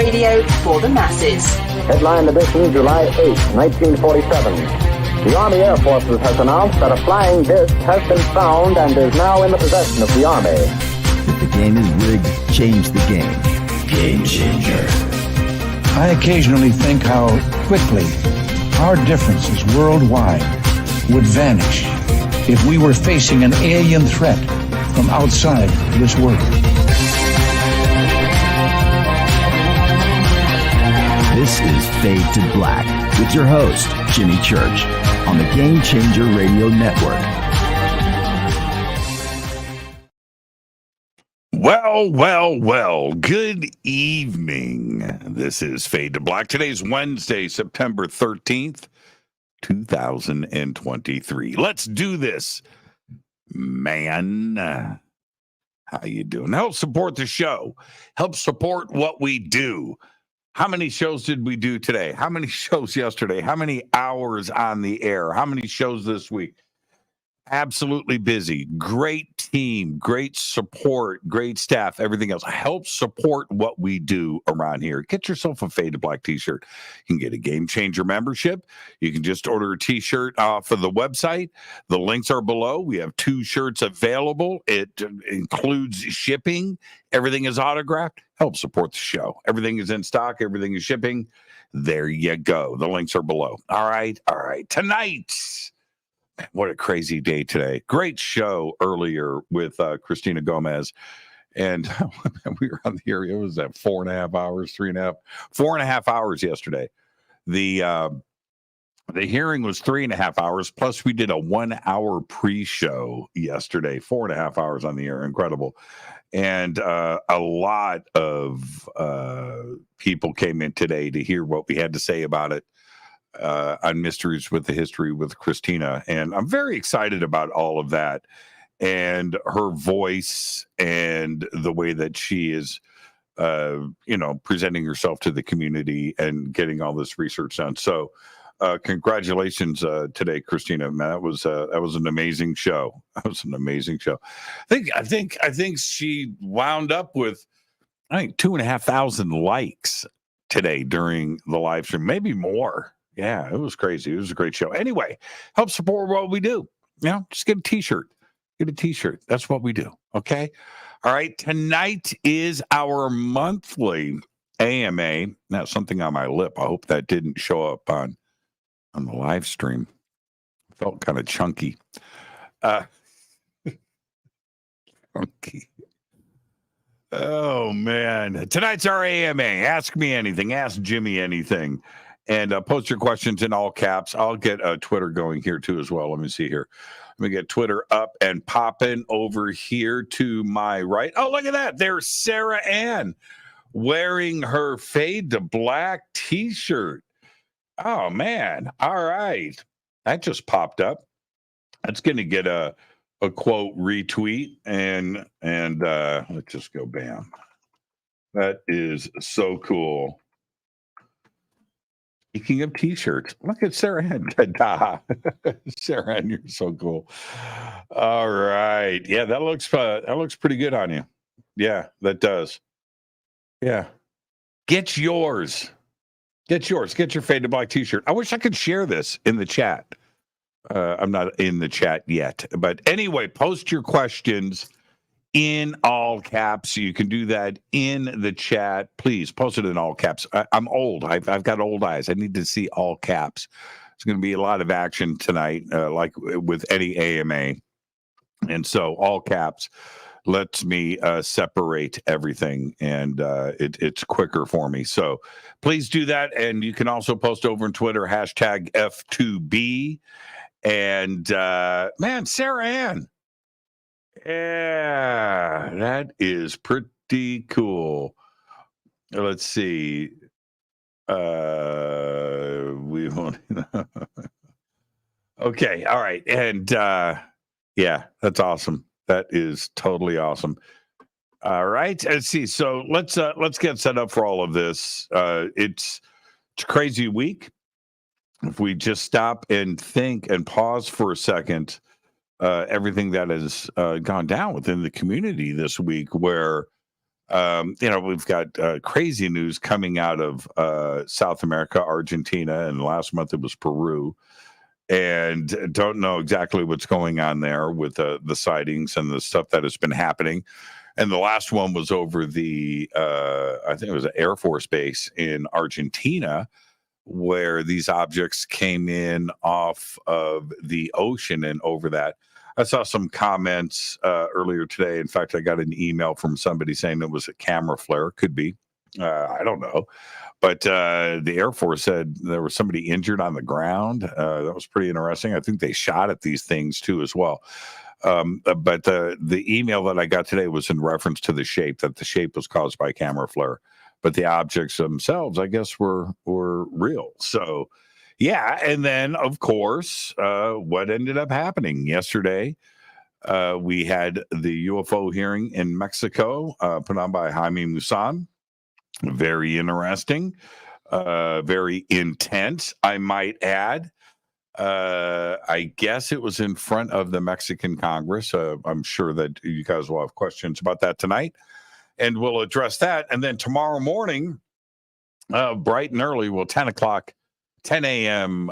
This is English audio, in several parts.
Radio for the masses. Headline edition, July 8, 1947. The Army Air Forces has announced that a flying disc has been found and is now in the possession of the Army. If the game is rigged, change the game. Game changer. I occasionally think how quickly our differences worldwide would vanish if we were facing an alien threat from outside this world. This is Fade to Black with your host, Jimmy Church, on the Game Changer Radio Network. Well, good evening. This is Fade to Black. Today's Wednesday, September 13th, 2023. Let's do this, man. How you doing? Help support the show. Help support what we do. How many shows did we do today? How many shows yesterday? How many hours on the air? How many shows this week? Absolutely busy. Great team, great support, great staff, everything else. Help support what we do around here. Get yourself a Fade to Black t-shirt. You can get a Game Changer membership. You can just order a t-shirt off of the website. The links are below. We have 2 shirts available. It includes shipping. Everything is autographed. Help support the show. Everything is in stock. Everything is shipping. There you go. The links are below. All right. Tonight, what a crazy day today. Great show earlier with Christina Gomez. And we were on the area. It was at 4.5 hours, 4.5 hours yesterday. The hearing was 3.5 hours. Plus, we did a 1-hour pre-show yesterday. 4.5 hours on the air. Incredible. And a lot of people came in today to hear what we had to say about it. On Mysteries with the History with Christina. And I'm very excited about all of that and her voice and the way that she is, presenting herself to the community and getting all this research done. So congratulations today, Christina. Man, that was an amazing show. That was an amazing show. I think she wound up with, 2,500 likes today during the live stream, maybe more. Yeah, it was crazy. It was a great show. Anyway, help support what we do. Just get a t-shirt. Get a t-shirt. That's what we do. Okay. All right. Tonight is our monthly AMA. Now, something on my lip. I hope that didn't show up on the live stream. Felt kind of chunky. Chunky. Oh, man. Tonight's our AMA. Ask me anything. Ask Jimmy anything. And post your questions in all caps. I'll get Twitter going here, too, as well. Let me see here. Let me get Twitter up and popping over here to my right. Oh, look at that. There's Sarah Ann wearing her Fade to Black t-shirt. Oh, man. All right. That just popped up. That's going to get a quote retweet. And let's just go bam. That is so cool. Speaking of t-shirts, look at Sarah Ann. Sarah Ann, you're so cool. All right. Yeah, that looks pretty good on you. Yeah, that does. Yeah. Get yours. Get your Fade to Black t-shirt. I wish I could share this in the chat. I'm not in the chat yet. But anyway, post your questions in all caps. You can do that in the chat. Please post it in all caps. I'm old. I've got old eyes. I need to see all caps. It's going to be a lot of action tonight, like with any AMA. And so all caps lets me separate everything, and it's quicker for me. So please do that. And you can also post over on Twitter, hashtag F2B. And man, Sarah Ann. Yeah, that is pretty cool. Let's see. We want. Okay, all right, and yeah, that's awesome. That is totally awesome. All right, let's see. So let's get set up for all of this. It's a crazy week. If we just stop and think and pause for a second. Everything that has gone down within the community this week, where We've got crazy news coming out of South America, Argentina, and last month it was Peru. And don't know exactly what's going on there with the sightings and the stuff that has been happening. And the last one was over I think it was an Air Force base in Argentina, where these objects came in off of the ocean and over that. I saw some comments earlier today. In fact, I got an email from somebody saying it was a camera flare. Could be. I don't know. But the Air Force said there was somebody injured on the ground. That was pretty interesting. I think they shot at these things too as well. But the email that I got today was in reference to the shape, that the shape was caused by camera flare. But the objects themselves, I guess, were real. So, yeah. And then, of course, what ended up happening yesterday, we had the UFO hearing in Mexico put on by Jaime Maussan. Very interesting, very intense, I might add. I guess it was in front of the Mexican Congress. I'm sure that you guys will have questions about that tonight, and we'll address that. And then tomorrow morning, bright and early, 10 a.m.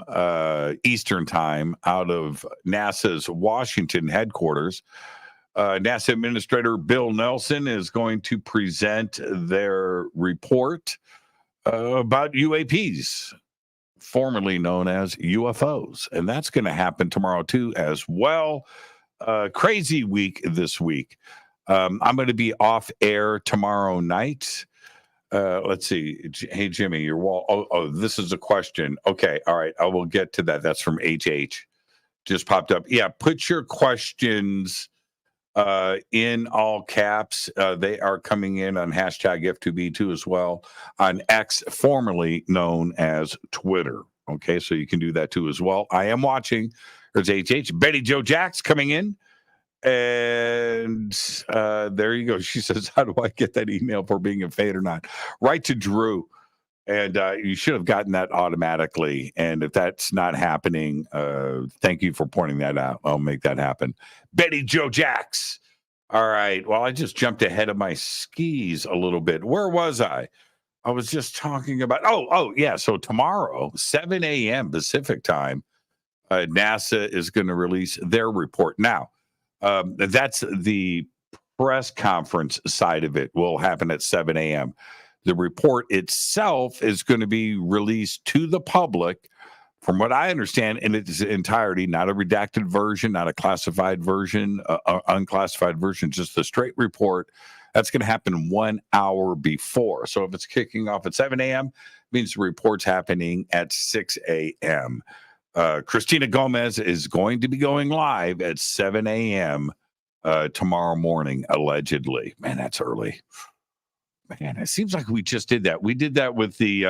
Eastern time, out of NASA's Washington headquarters, NASA Administrator Bill Nelson is going to present their report about UAPs, formerly known as UFOs. And that's going to happen tomorrow, too, as well. Crazy week this week. I'm going to be off air tomorrow night. Let's see. Hey, Jimmy, your wall. Oh, this is a question. Okay. All right. I will get to that. That's from HH. Just popped up. Yeah. Put your questions in all caps. They are coming in on hashtag F2B too as well on X, formerly known as Twitter. Okay, so you can do that too as well. I am watching. There's HH. Betty Joe Jacks coming in. And there you go. She says, how do I get that email for being a fade or not? Right to Drew. And you should have gotten that automatically. And if that's not happening, thank you for pointing that out. I'll make that happen. Betty Joe Jacks. All right. Well, I just jumped ahead of my skis a little bit. Where was I? I was just talking about, yeah. So tomorrow, 7 a.m. Pacific time, NASA is going to release their report. Now, that's the press conference side of it will happen at 7 a.m. The report itself is going to be released to the public, from what I understand, in its entirety, not a redacted version, not a classified version, unclassified version, just the straight report. That's going to happen 1 hour before. So if it's kicking off at 7 a.m., it means the report's happening at 6 a.m. Christina Gomez is going to be going live at 7 a.m. Tomorrow morning, allegedly. Man, that's early. Man, it seems like we just did that. We did that with the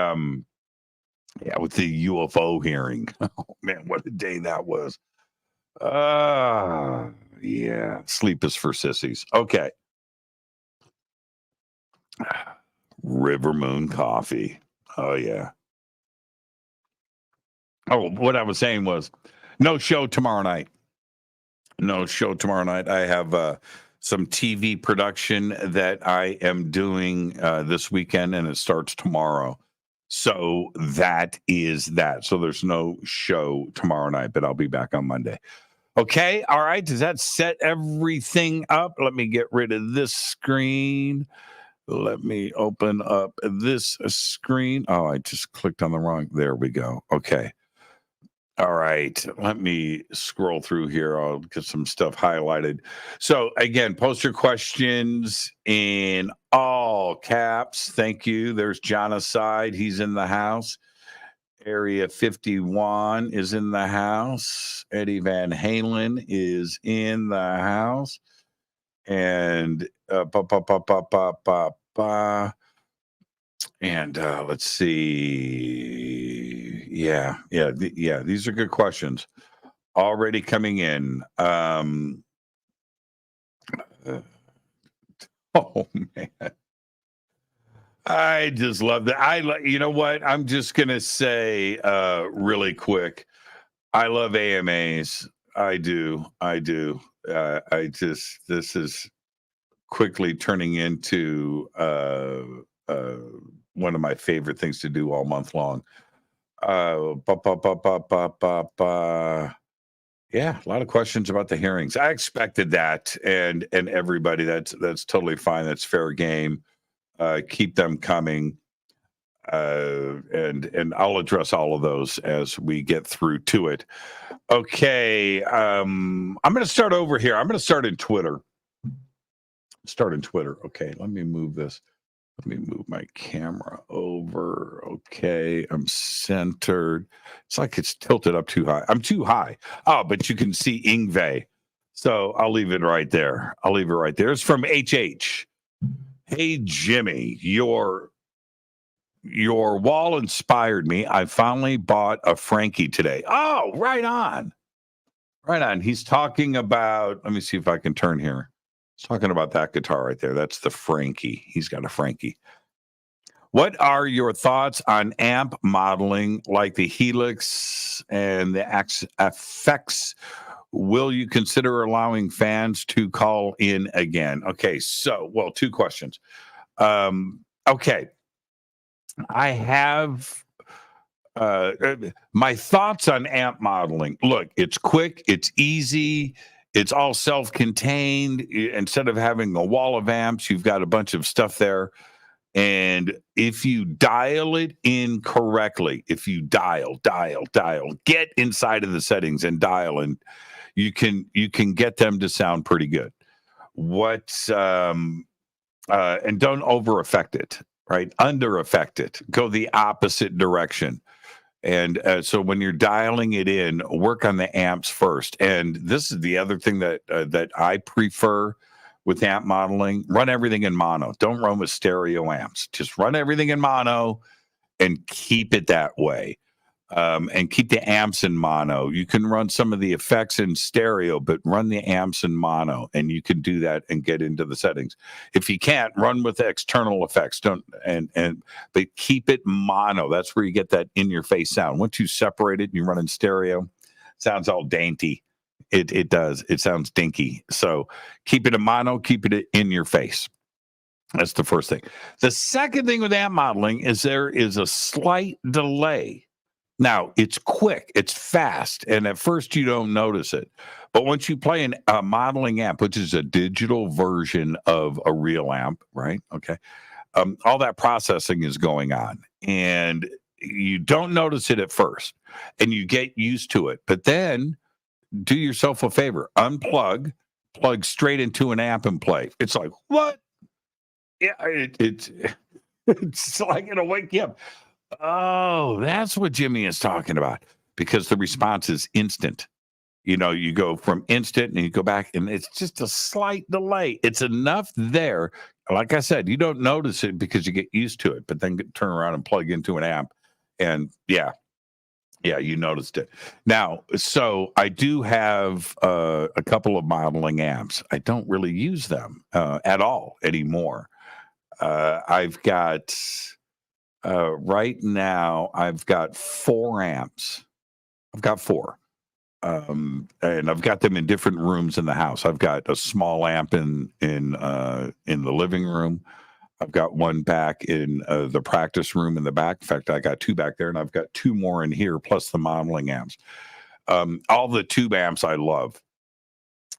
UFO hearing. Oh man, what a day that was. Yeah, sleep is for sissies. Okay. River Moon Coffee. Oh yeah. Oh, what I was saying was no show tomorrow night. No show tomorrow night. I have some TV production that I am doing this weekend, and it starts tomorrow. So that is that. So there's no show tomorrow night, but I'll be back on Monday. Okay. All right. Does that set everything up? Let me get rid of this screen. Let me open up this screen. Oh, I just clicked on the wrong. There we go. Okay. All right. Let me scroll through here. I'll get some stuff highlighted. So again, post your questions in all caps. Thank you. There's John Aside. He's in the house. Area 51 is in the house. Eddie Van Halen is in the house. And and let's see. Yeah. These are good questions already coming in. Oh man, I just love that. You know what? I'm just gonna say really quick. I love AMAs. I do. This is quickly turning into one of my favorite things to do all month long. Yeah, a lot of questions about the hearings. I expected that, and everybody, that's totally fine. That's fair game. Keep them coming, and I'll address all of those as we get through to it. Okay, I'm going to start over here. I'm going to start in Twitter. Okay, let me move this. Let me move my camera over. Okay, I'm centered. It's like it's tilted up too high. I'm too high. Oh, but you can see Ingve. So I'll leave it right there. It's from HH. Hey, Jimmy, your wall inspired me. I finally bought a Frankie today. Oh, right on. He's talking about, let me see if I can turn here. He's talking about that guitar right there. That's the Frankie. He's got a Frankie. What are your thoughts on amp modeling like the Helix and the FX? Will you consider allowing fans to call in again? Okay, so, well, two questions. Okay. I have my thoughts on amp modeling. Look, it's quick, it's easy, it's all self-contained. Instead of having a wall of amps, you've got a bunch of stuff there. And if you dial it in correctly, if you dial, get inside of the settings and dial, and you can get them to sound pretty good. And don't over affect it, right? Under affect it. Go the opposite direction. And so when you're dialing it in, work on the amps first. And this is the other thing that I prefer with amp modeling. Run everything in mono. Don't run with stereo amps. Just run everything in mono and keep it that way. And keep the amps in mono. You can run some of the effects in stereo, but run the amps in mono, and you can do that and get into the settings. If you can't, run with external effects. But keep it mono. That's where you get that in-your-face sound. Once you separate it and you run in stereo, it sounds all dainty. It does. It sounds dinky. So keep it in mono. Keep it in your face. That's the first thing. The second thing with amp modeling is there is a slight delay. Now, it's quick, it's fast, and at first you don't notice it. But once you play a modeling amp, which is a digital version of a real amp, right? Okay. All that processing is going on, and you don't notice it at first, and you get used to it. But then do yourself a favor, plug straight into an amp and play. It's like, what? Yeah, it's like it'll wake you up. Oh, that's what Jimmy is talking about, because the response is instant. You know, you go from instant and you go back, and it's just a slight delay. It's enough there. Like I said, you don't notice it because you get used to it, but then turn around and plug into an amp, and yeah, you noticed it. Now, so I do have a couple of modeling amps. I don't really use them at all anymore. I've got... right now, I've got 4 amps. I've got 4. And I've got them in different rooms in the house. I've got a small amp in the living room. I've got one back in the practice room in the back. In fact, I got 2 back there, and I've got 2 more in here, plus the modeling amps. All the tube amps I love.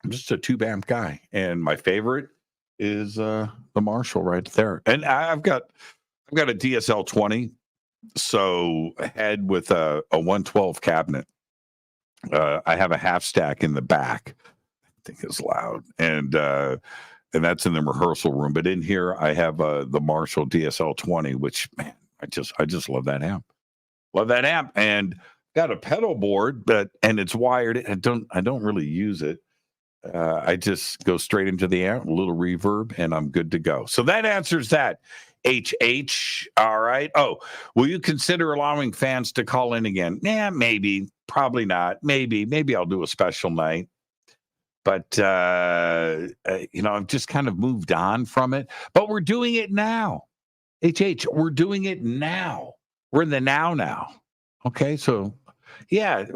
I'm just a tube amp guy. And my favorite is the Marshall right there. And I've got a DSL 20, so head with a 112 cabinet. I have a half stack in the back. I think it's loud, and that's in the rehearsal room. But in here, I have the Marshall DSL 20, which, man, I just love that amp. Love that amp, and got a pedal board, and it's wired. I don't really use it. I just go straight into the amp, a little reverb, and I'm good to go. So that answers that. HH. All right. Oh, will you consider allowing fans to call in again? Yeah, maybe, probably not. Maybe I'll do a special night. But, I've just kind of moved on from it. But we're doing it now. HH, we're doing it now. We're in the now. Okay. So, yeah,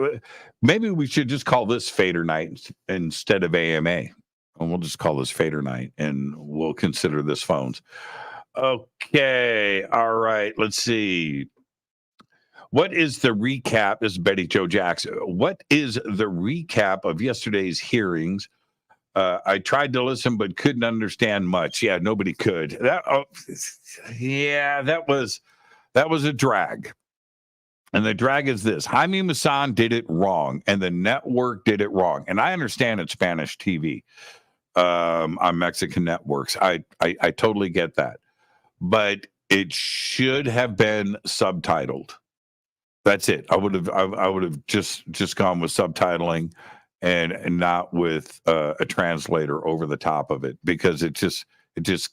maybe we should just call this Fader Night instead of AMA. And we'll just call this Fader Night, and we'll consider this phones. Okay. All right. Let's see. What is the recap? This is Betty Joe Jackson. What is the recap of yesterday's hearings? I tried to listen, but couldn't understand much. Yeah, nobody could. That was a drag. And the drag is this: Jaime Maussan did it wrong, and the network did it wrong. And I understand it's Spanish TV on Mexican networks. I totally get that, but it should have been subtitled. That's it. I would have just gone with subtitling and not with a translator over the top of it, because it just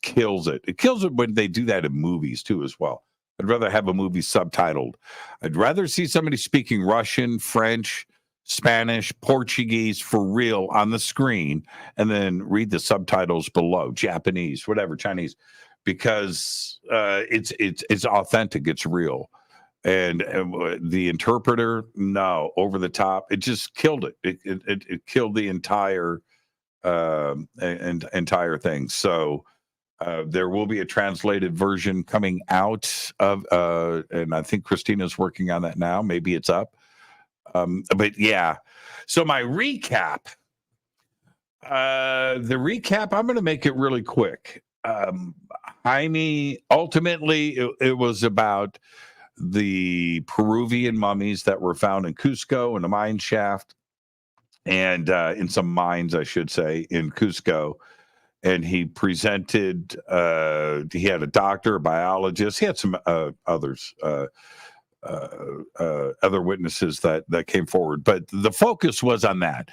kills it. It kills it when they do that in movies too as well. I'd rather have a movie subtitled. I'd rather see somebody speaking Russian, French, Spanish, Portuguese for real on the screen, and then read the subtitles below, Japanese, whatever, Chinese, because it's authentic, it's real. And the interpreter, no, over the top. It just killed it. It killed the entire entire thing. So there will be a translated version coming out of, and I think Christina's working on that now. Maybe it's up. But yeah. So my recap. The recap, I'm going to make it really quick. Jaime, ultimately, it was about the Peruvian mummies that were found in Cusco in a mine shaft, and in some mines, I should say, in Cusco. And he presented, he had a doctor, a biologist, he had some others, other witnesses that came forward. But the focus was on that.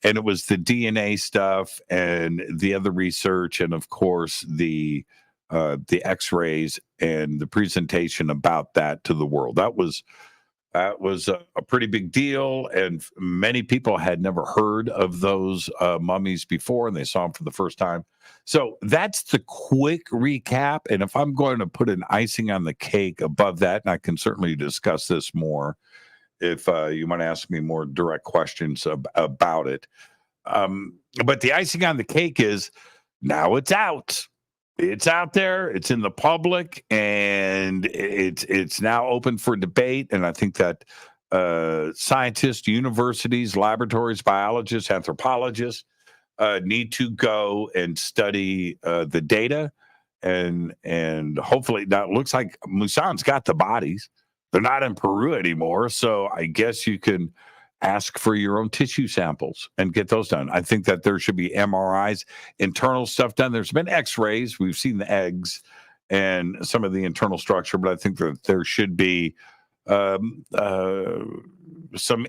And it was the DNA stuff and the other research, and of course the X-rays and the presentation about that to the world. That was a pretty big deal, and many people had never heard of those mummies before, and they saw them for the first time. So that's the quick recap. And if I'm going to put an icing on the cake above that, and I can certainly discuss this more if you want to ask me more direct questions about it. But the icing on the cake is now it's out. It's out there. It's in the public, and it's now open for debate. And I think that scientists, universities, laboratories, biologists, anthropologists need to go and study the data, and hopefully now it looks like Maussan's got the bodies. They're not in Peru anymore, so I guess you can ask for your own tissue samples and get those done. I think that there should be MRIs, internal stuff done. There's been X-rays. We've seen the eggs and some of the internal structure, but I think that there should be some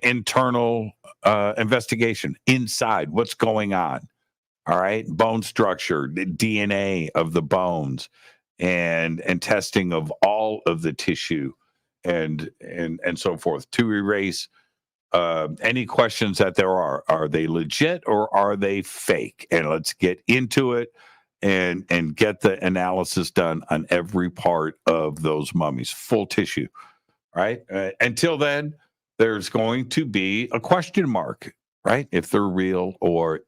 internal investigation inside what's going on. All right, bone structure, the DNA of the bones, and testing of all of the tissue, and so forth, to erase any questions that there are. Are they legit or are they fake? And let's get into it and get the analysis done on every part of those mummies, full tissue. Right. Until then, there's going to be a question mark, right? If they're real or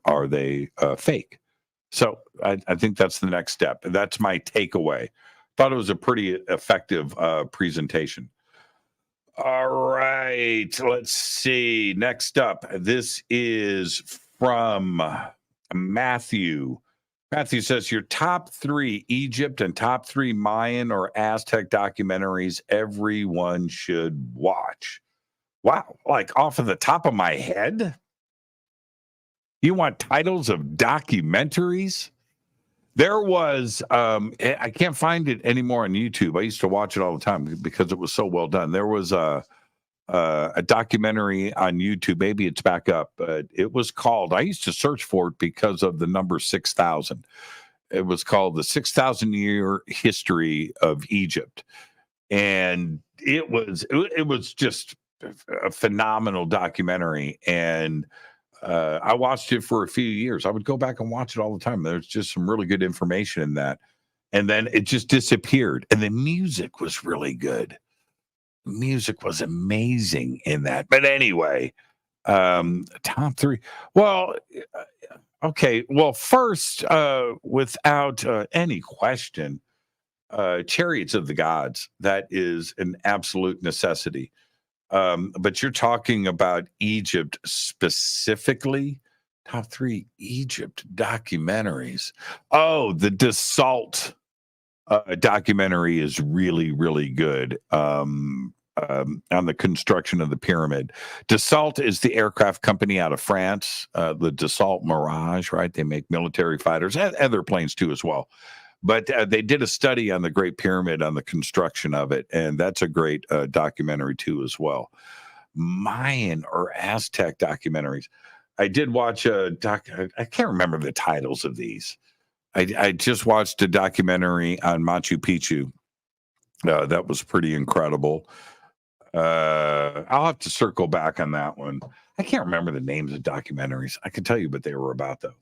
are they fake? So I think that's the next step. That's my takeaway. Thought it was a pretty effective presentation. All right, let's see. Next up, this is from Matthew. Matthew says, your top 3 Egypt and top 3 Mayan or Aztec documentaries everyone should watch. Wow, like off of the top of my head? You want titles of documentaries? There was, I can't find it anymore on YouTube. I used to watch it all the time because it was so well done. There was a documentary on YouTube. Maybe it's back up, but it was called, I used to search for it because of the number 6,000. It was called The 6,000-Year History of Egypt. And it was just a phenomenal documentary. And I watched it for a few years. I would go back and watch it all the time. There's just some really good information in that. And then it just disappeared. And the music was really good. The music was amazing in that. But anyway, top 3. Well, Okay. Well, first, without any question, Chariots of the Gods, that is an absolute necessity. But you're talking about Egypt specifically. Top 3 Egypt documentaries. Oh, the Dassault documentary is really, really good. On the construction of the pyramid. Dassault is the aircraft company out of France, the Dassault Mirage, right? They make military fighters and other planes too as well. But they did a study on the Great Pyramid, on the construction of it, and that's a great documentary too as well. Mayan or Aztec documentaries. I did watch a doc. I can't remember the titles of these. I just watched a documentary on Machu Picchu. That was pretty incredible. I'll have to circle back on that one. I can't remember the names of documentaries. I can tell you what they were about, though.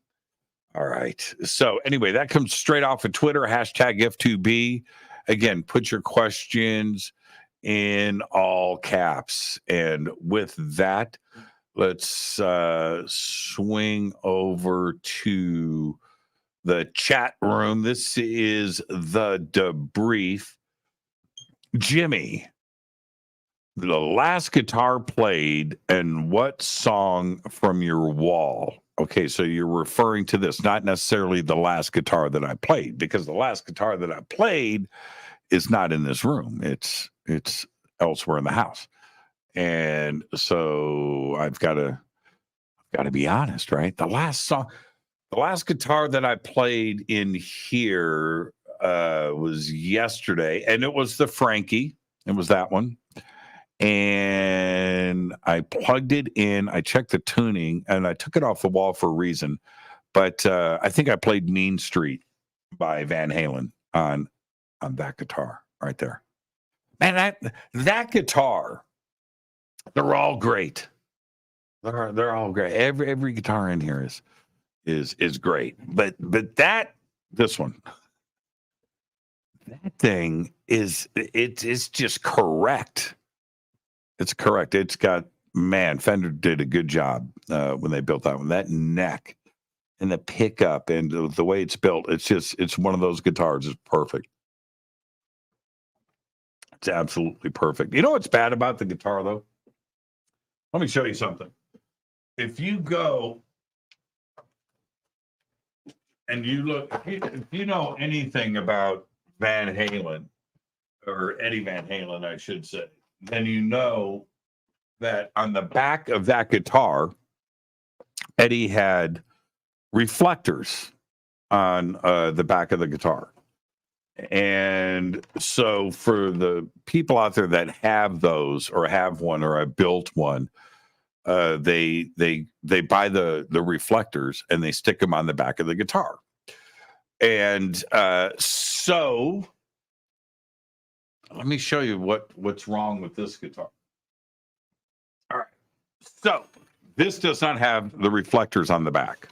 All right. So anyway, that comes straight off of Twitter, hashtag F2B. Again, put your questions in all caps. And with that, let's swing over to the chat room. This is the debrief. Jimmy, the last guitar played and what song from your wall? Okay, so you're referring to this, not necessarily the last guitar that I played, because the last guitar that I played is not in this room. It's elsewhere in the house. And so I've got to be honest, right? The last guitar that I played in here was yesterday, and it was the Frankie. It was that one. And I plugged it in. I checked the tuning, and I took it off the wall for a reason. But I think I played Mean Street by Van Halen on that guitar right there. Man, that guitar, they're all great. They're all great. Every guitar in here is great. But this one, that thing it's just correct. It's correct. It's got, man, Fender did a good job when they built that one. That neck and the pickup and the way it's built, it's one of those guitars. It's perfect. It's absolutely perfect. You know what's bad about the guitar, though? Let me show you something. If you go and you look, if you know anything about Van Halen, or Eddie Van Halen, I should say, then you know that on the back of that guitar, Eddie had reflectors on the back of the guitar. And so for the people out there that have those or have one or have built one, they buy the reflectors and they stick them on the back of the guitar. And so let me show you what's wrong with this guitar. All right. So this does not have the reflectors on the back.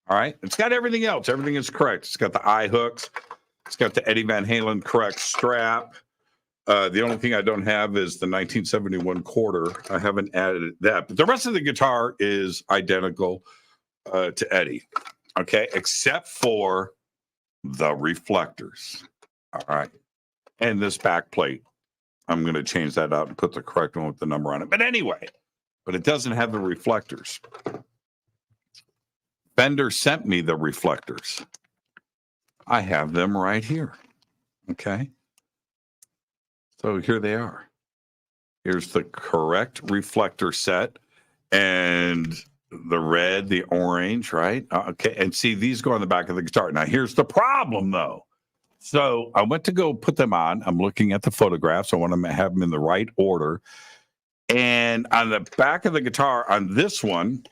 All right. It's got everything else. Everything is correct. It's got the eye hooks. It's got the Eddie Van Halen correct strap. The only thing I don't have is the 1971 quarter. I haven't added that. But the rest of the guitar is identical to Eddie. Okay. Except for the reflectors. All right. And this back plate, I'm going to change that out and put the correct one with the number on it. But anyway, it doesn't have the reflectors. Fender sent me the reflectors. I have them right here. Okay. So here they are. Here's the correct reflector set and the red, the orange, right? Okay. And see, these go on the back of the guitar. Now, here's the problem, though. So I went to go put them on. I'm looking at the photographs. I want to have them in the right order. And on the back of the guitar, on this one,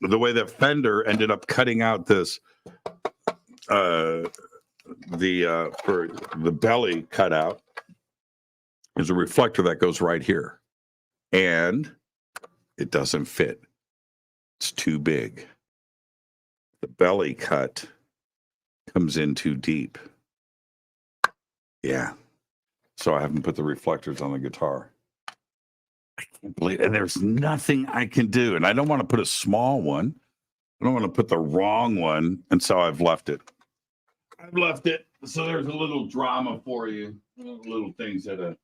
the way that Fender ended up cutting out this, for the belly cutout, is a reflector that goes right here. And it doesn't fit. It's too big. The belly cut comes in too deep. Yeah. So I haven't put the reflectors on the guitar. I can't believe it. And there's nothing I can do. And I don't want to put a small one I don't want to put the wrong one, and so I've left it. I've left it. So there's a little drama for you, little things that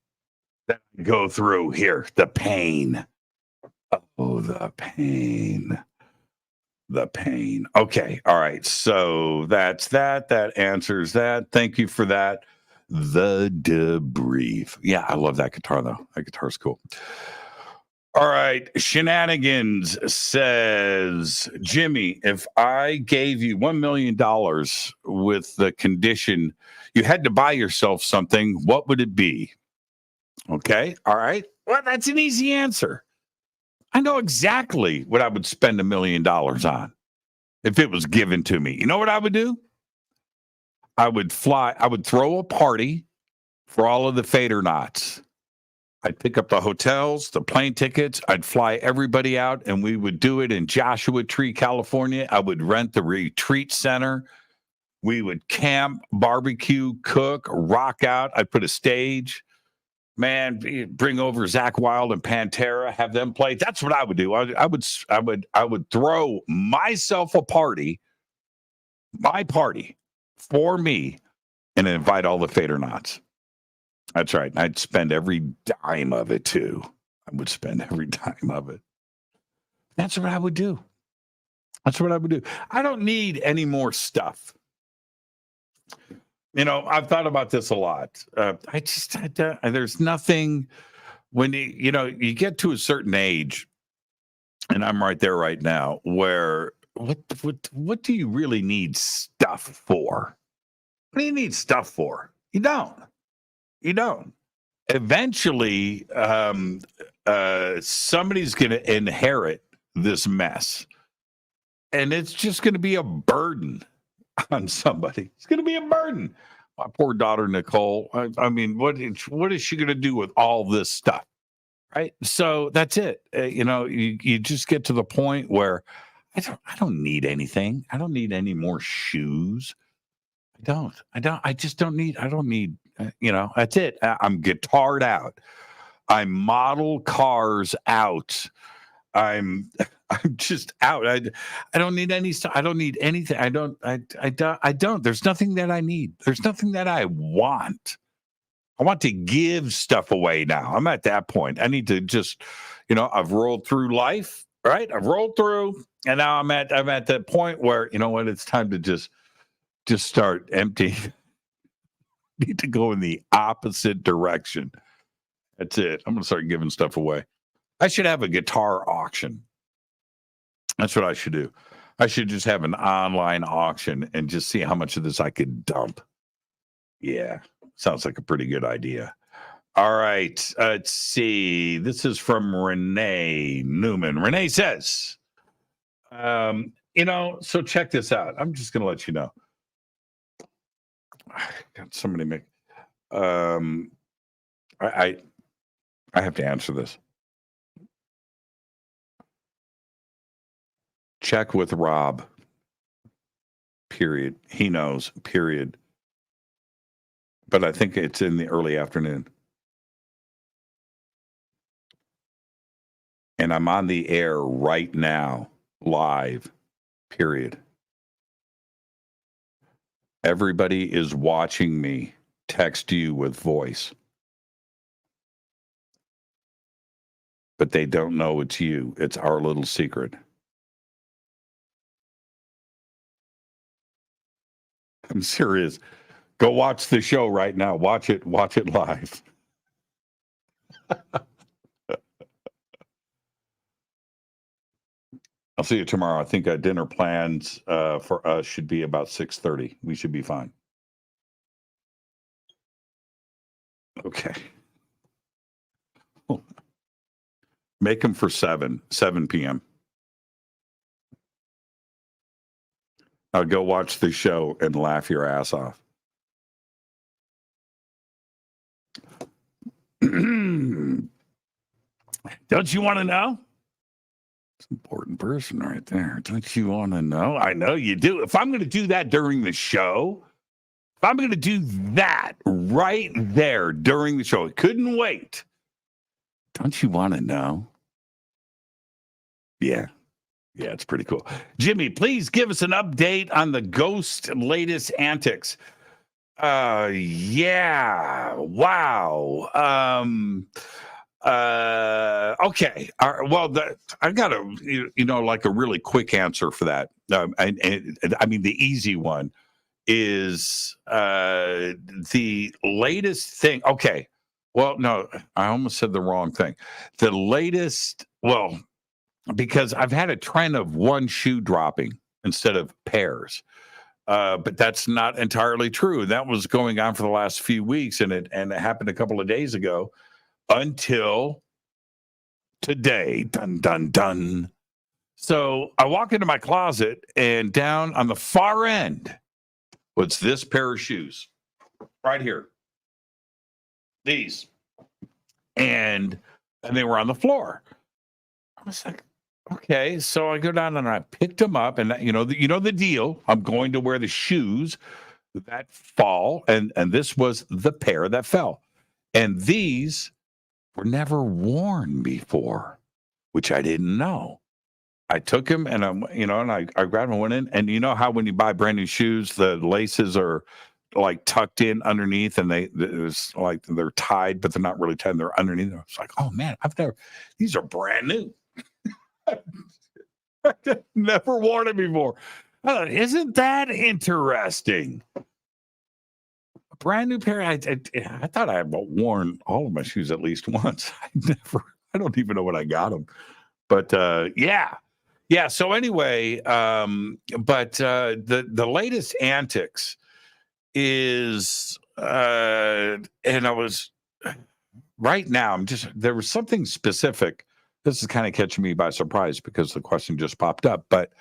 I go through here. The pain. Oh, the pain. The pain. Okay. All right. So that's that. That answers that. Thank you for that. The debrief. Yeah, I love that guitar, though. That guitar's cool. All right. Shenanigans says, Jimmy, if I gave you $1 million with the condition you had to buy yourself something, what would it be? Okay. All right. Well, that's an easy answer. I know exactly what I would spend $1 million on if it was given to me. You know what I would do? I would throw a party for all of the fader knots. I'd pick up the hotels, the plane tickets. I'd fly everybody out, and we would do it in Joshua Tree, California. I would rent the retreat center. We would camp, barbecue, cook, rock out. I'd put a stage. Man, bring over Zach Wilde and Pantera, have them play. That's what I would do. I would throw myself a party, my party, for me, and invite all the fader knots. That's right. I'd spend every dime of it, too. I would spend every dime of it. That's what I would do. That's what I would do. I don't need any more stuff. You know, I've thought about this a lot. There's nothing when you get to a certain age, and I'm right there right now, where what do you really need stuff for? What do you need stuff for? You don't. You don't. Eventually, somebody's going to inherit this mess, and it's just going to be a burden on somebody. It's going to be a burden. My poor daughter, Nicole. I mean, what is she going to do with all this stuff? Right. So that's it. You just get to the point where I don't need anything. I don't need any more shoes. I just don't need, that's it. I'm guitared out. I model cars out. I'm just out. I don't need any stuff. I don't need anything. I don't. There's nothing that I need. There's nothing that I want. I want to give stuff away now. I'm at that point. I need to just, I've rolled through life, right? I've rolled through, and now I'm at that point where, you know what, it's time to just start empty. Need to go in the opposite direction. That's it. I'm going to start giving stuff away. I should have a guitar auction. That's what I should do. I should just have an online auction and just see how much of this I could dump. Yeah, sounds like a pretty good idea. All right, let's see. This is from Renee Neuman. Renee says, so check this out. I'm just going to let you know. Got somebody make. I have to answer this. Check with Rob. Period. He knows. Period. But I think it's in the early afternoon. And I'm on the air right now, live. Period. Everybody is watching me text you with voice. But they don't know it's you. It's our little secret. I'm serious. Go watch the show right now. Watch it live. I'll see you tomorrow. I think dinner plans for us should be about 6:30. We should be fine. Okay. Make them for 7 p.m. Now go watch the show and laugh your ass off. Don't you want to know? It's an important person right there. Don't you want to know? I know you do. If I'm going to do that during the show, if I'm going to do that right there during the show, it couldn't wait. Don't you want to know? Yeah. Yeah, it's pretty cool. Jimmy, please give us an update on the ghost latest antics. Yeah. Wow. Okay. Well, I got like a really quick answer for that. I mean, the easy one is the latest thing. Okay. Well, no, I almost said the wrong thing. The latest, well, because I've had a trend of one shoe dropping instead of pairs. But that's not entirely true. That was going on for the last few weeks, and it happened a couple of days ago until today. Dun, dun, dun. So I walk into my closet, and down on the far end was this pair of shoes right here. These. And they were on the floor. I was like, okay, so I go down and I picked them up, and you know the deal. I'm going to wear the shoes that fall, and this was the pair that fell, and these were never worn before, which I didn't know. I took them, and I grabbed them and went in, and you know how when you buy brand new shoes, the laces are like tucked in underneath, and it's like they're tied, but they're not really tied. They're underneath. I was like, oh man, these are brand new. I've never worn it before. Isn't that interesting? A brand new pair. I thought I had worn all of my shoes at least once. I don't even know when I got them. But yeah. So anyway, but the latest antics is, and I was right now. There was something specific. This is kind of catching me by surprise because the question just popped up, but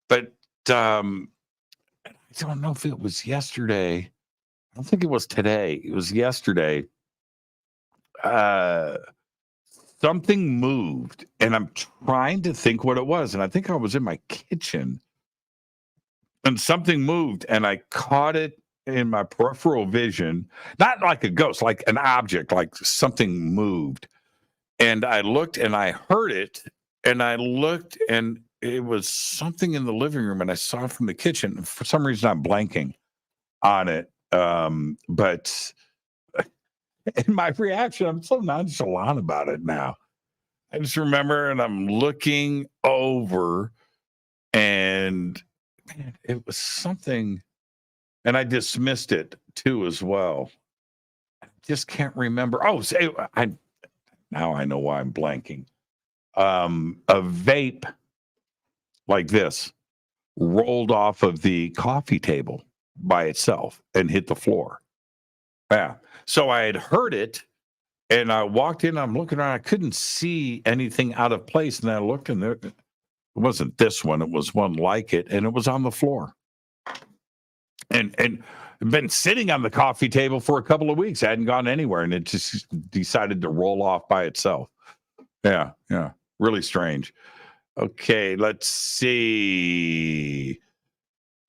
I don't know if it was yesterday. I don't think it was today. It was yesterday. Something moved, and I'm trying to think what it was. And I think I was in my kitchen, and something moved, and I caught it in my peripheral vision, not like a ghost, like an object, like something moved. And I looked and I heard it, and I looked and it was something in the living room, and I saw it from the kitchen. For some reason, I'm blanking on it. But in my reaction, I'm so nonchalant about it now. I just remember, and I'm looking over, and man, it was something, and I dismissed it too as well. I just can't remember. Oh, now I know why I'm blanking. A vape like this rolled off of the coffee table by itself and hit the floor. Yeah. So I had heard it, and I walked in. I'm looking around. I couldn't see anything out of place. And I looked, and it wasn't this one. It was one like it, and it was on the floor. And been sitting on the coffee table for a couple of weeks. I hadn't gone anywhere, and it just decided to roll off by itself. Yeah. Really strange. Okay, let's see.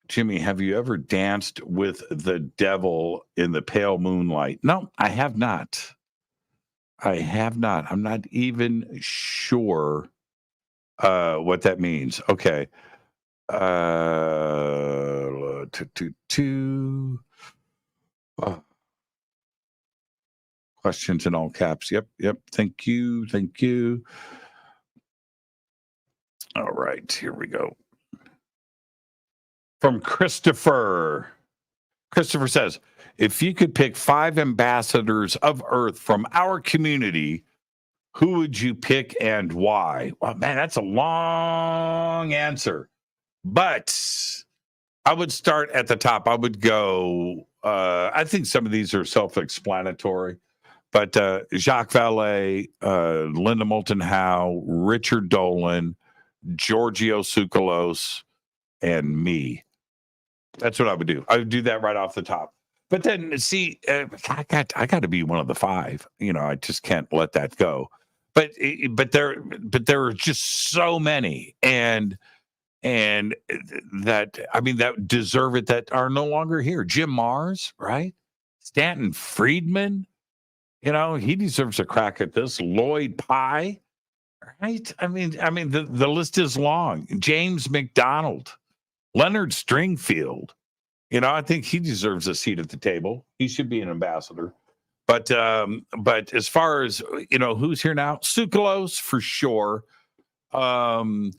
Jimmy, have you ever danced with the devil in the pale moonlight? No, I have not. I'm not even sure what that means. Okay. Questions in all caps. Yep. Thank you. All right, here we go. From Christopher. Christopher says, if you could pick 5 ambassadors of Earth from our community, who would you pick and why? Well, man, that's a long answer. But I would start at the top. I would go, I think some of these are self-explanatory, but Jacques Vallée, Linda Moulton Howe, Richard Dolan, Giorgio Tsoukalos, and me. That's what I would do. I would do that right off the top. But then, see, I got to be one of the 5. I just can't let that go. But there are just so many, and that deserve it, that are no longer here. Jim Mars, right? Stanton Friedman, he deserves a crack at this. Lloyd Pye, Right? I mean, the list is long. James McDonald, Leonard Stringfield. I think he deserves a seat at the table. He should be an ambassador. But as far as who's here now, Tsoukalos for sure. But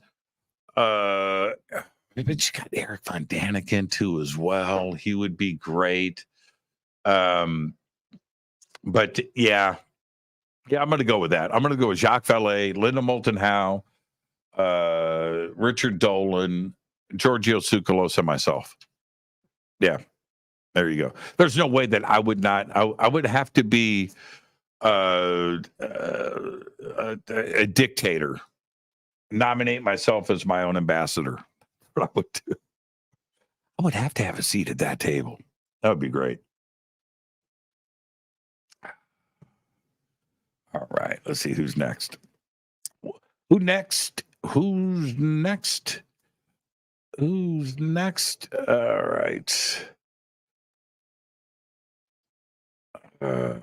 you got Eric Von Daniken too as well. He would be great. But yeah, I'm going to go with that. I'm going to go with Jacques Vallée, Linda Moulton Howe, Richard Dolan, Giorgio Tsoukalos, and myself. Yeah, there you go. There's no way that I would not. I would have to be a dictator. Nominate myself as my own ambassador. What I would do. I would have to have a seat at that table. That would be great. All right. Let's see who's next. Who's next? All right. Do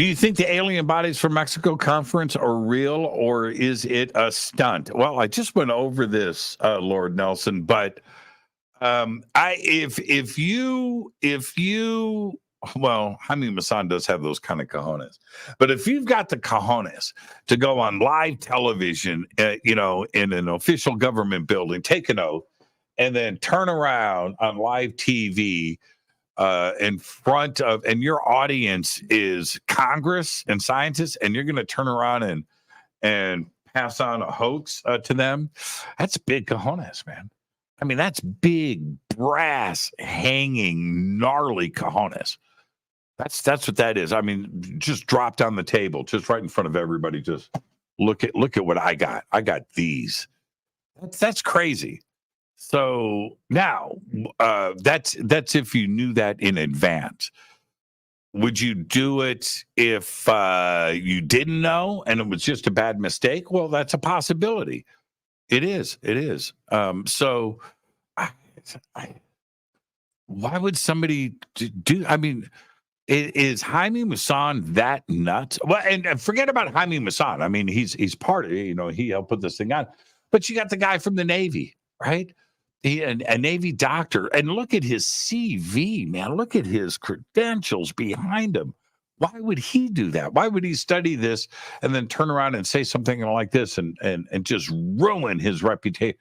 you think the alien bodies from Mexico conference are real, or is it a stunt? Well, I just went over this, Lord Nelson, but if you well, Jaime Maussan does have those kind of cojones, but if you've got the cojones to go on live television, in an official government building, take an oath, and then turn around on live TV in front of, and your audience is Congress and scientists, and you're going to turn around and pass on a hoax to them, that's big cojones, man. I mean, that's big, brass, hanging, gnarly cojones. That's what that is. I mean, just dropped on the table, just right in front of everybody. Just look at what I got. I got these. That's crazy. So now, that's if you knew that in advance. Would you do it if you didn't know and it was just a bad mistake? Well, that's a possibility. It is. So, why would somebody do? I mean, is Jaime Maussan that nuts? Well, and forget about Jaime Maussan. I mean, he's part of it. He helped put this thing on. But you got the guy from the Navy, right? A Navy doctor, and look at his CV, man. Look at his credentials behind him. Why would he do that? Why would he study this and then turn around and say something like this and just ruin his reputation?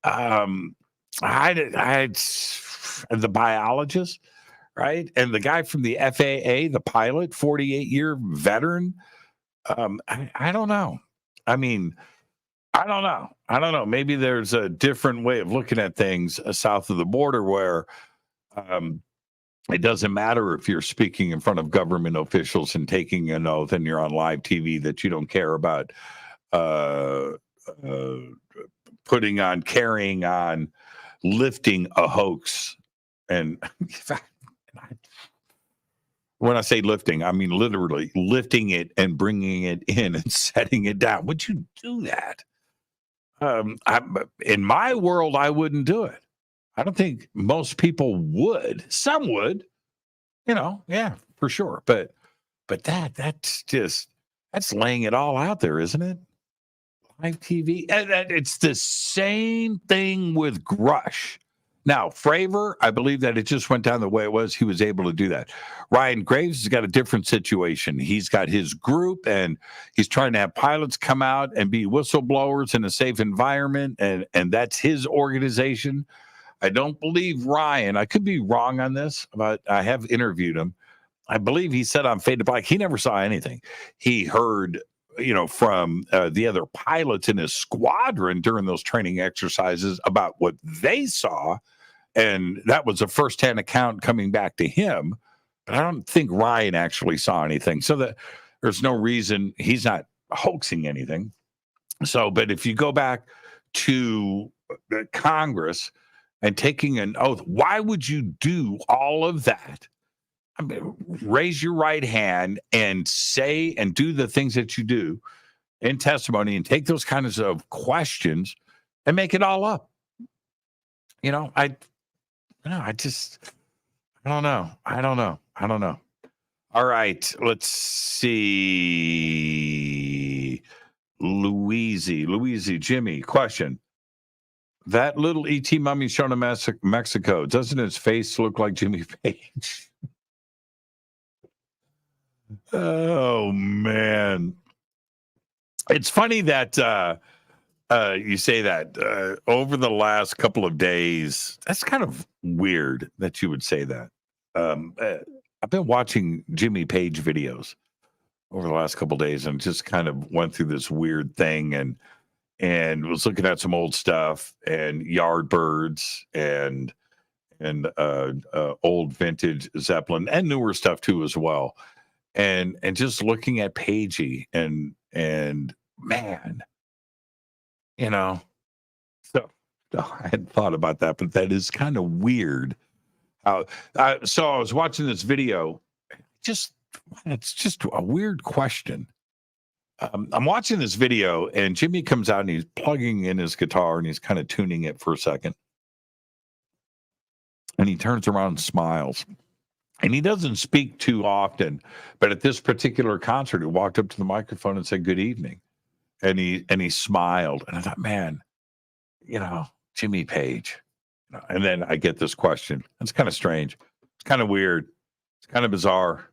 The biologist, right? And the guy from the FAA, the pilot, 48-year veteran. I don't know. I mean, I don't know. Maybe there's a different way of looking at things south of the border where it doesn't matter if you're speaking in front of government officials and taking an oath and you're on live TV that you don't care about carrying on, lifting a hoax. And when I say lifting, I mean literally lifting it and bringing it in and setting it down. Would you do that? In my world, I wouldn't do it. I don't think most people would. Some would, yeah, for sure. But that's laying it all out there, isn't it? Live TV. And it's the same thing with Grush. Now, Fravor, I believe that it just went down the way it was. He was able to do that. Ryan Graves has got a different situation. He's got his group, and he's trying to have pilots come out and be whistleblowers in a safe environment, and that's his organization. I don't believe Ryan. I could be wrong on this, but I have interviewed him. I believe he said on Fade to Black, he never saw anything. He heard from the other pilots in his squadron during those training exercises about what they saw. And that was a firsthand account coming back to him. But I don't think Ryan actually saw anything. So that there's no reason he's not hoaxing anything. So, but if you go back to Congress and taking an oath, why would you do all of that? I mean, raise your right hand and say and do the things that you do in testimony and take those kinds of questions and make it all up. I don't know. All right, let's see. Louise, Jimmy, question. That little ET mummy shown in Mexico, doesn't its face look like Jimmy Page? Oh, man. It's funny that you say that over the last couple of days. That's kind of weird that you would say that. I've been watching Jimmy Page videos over the last couple of days and just kind of went through this weird thing and was looking at some old stuff and Yardbirds and old vintage Zeppelin and newer stuff too as well. And just looking at Pagey and man, you know, so I hadn't thought about that, but that is kind of weird. So I was watching this video. It's just a weird question. I'm watching this video, and Jimmy comes out and he's plugging in his guitar and he's kind of tuning it for a second, and he turns around and smiles. And he doesn't speak too often, but at this particular concert, he walked up to the microphone and said, "Good evening." And he smiled. And I thought, man, Jimmy Page. And then I get this question. It's kind of strange. It's kind of weird. It's kind of bizarre.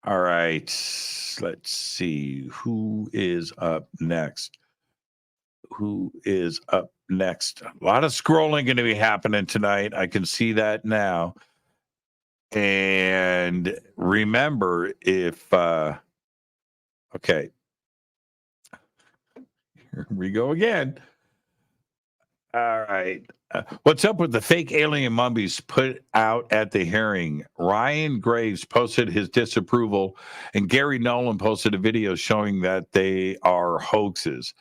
All right. Let's see. Who is up next? A lot of scrolling going to be happening tonight. I can see that now. And remember, okay, here we go again. All right. What's up with the fake alien mummies put out at the hearing? Ryan Graves posted his disapproval, and Gary Nolan posted a video showing that they are hoaxes.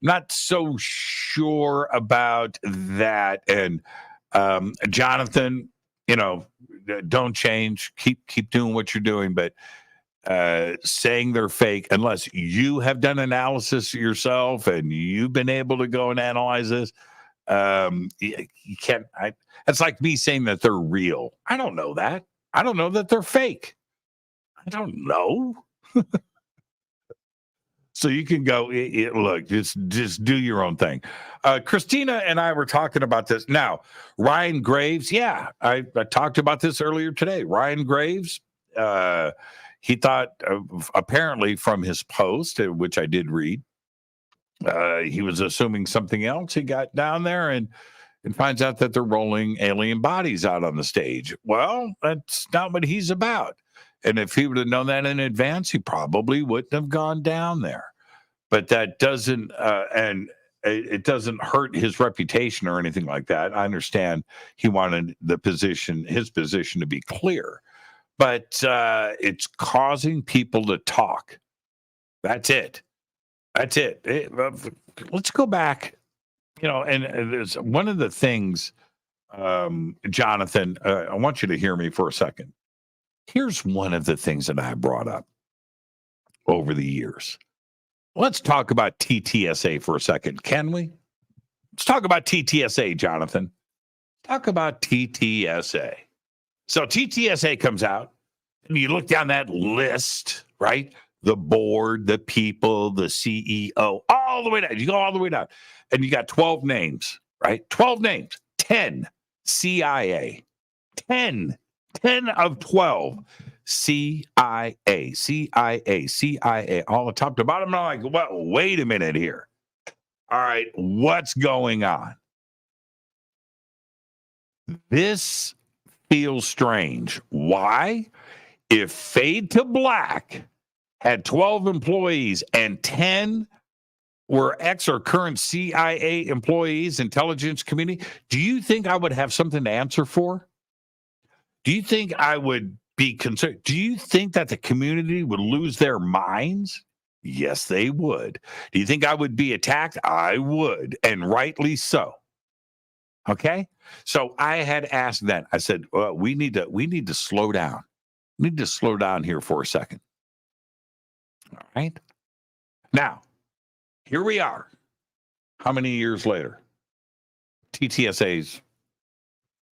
Not so sure about that. And Jonathan, don't change. Keep doing what you're doing, but saying they're fake, unless you have done analysis yourself and you've been able to go and analyze this, you can't. It's like me saying that they're real. I don't know that. I don't know that they're fake. I don't know. So you can go, look, just do your own thing. Christina and I were talking about this. Now, Ryan Graves, I talked about this earlier today. Ryan Graves, he thought, apparently from his post, which I did read, he was assuming something else. He got down there and finds out that they're rolling alien bodies out on the stage. Well, that's not what he's about. And if he would have known that in advance, he probably wouldn't have gone down there. But that doesn't, and it doesn't hurt his reputation or anything like that. I understand he wanted his position to be clear, but it's causing people to talk. That's it. Let's go back, and there's one of the things, Jonathan, I want you to hear me for a second. Here's one of the things that I brought up over the years. Let's talk about TTSA for a second, can we? Let's talk about TTSA, Jonathan. Talk about TTSA. So TTSA comes out, and you look down that list, right? The board, the people, the CEO, all the way down. You go all the way down, and you got 12 names, right? 12 names. 10 CIA. 10 of 12 CIA, all the top to bottom. I'm like, well, wait a minute here. All right, what's going on? This feels strange. Why? If Fade to Black had 12 employees and 10 were ex or current CIA employees, intelligence community, do you think I would have something to answer for? Do you think I would be concerned? Do you think that the community would lose their minds? Yes, they would. Do you think I would be attacked? I would, and rightly so. Okay? So I had asked that. I said, well, we need to slow down. We need to slow down here for a second. All right? Now, here we are. How many years later? TTSA's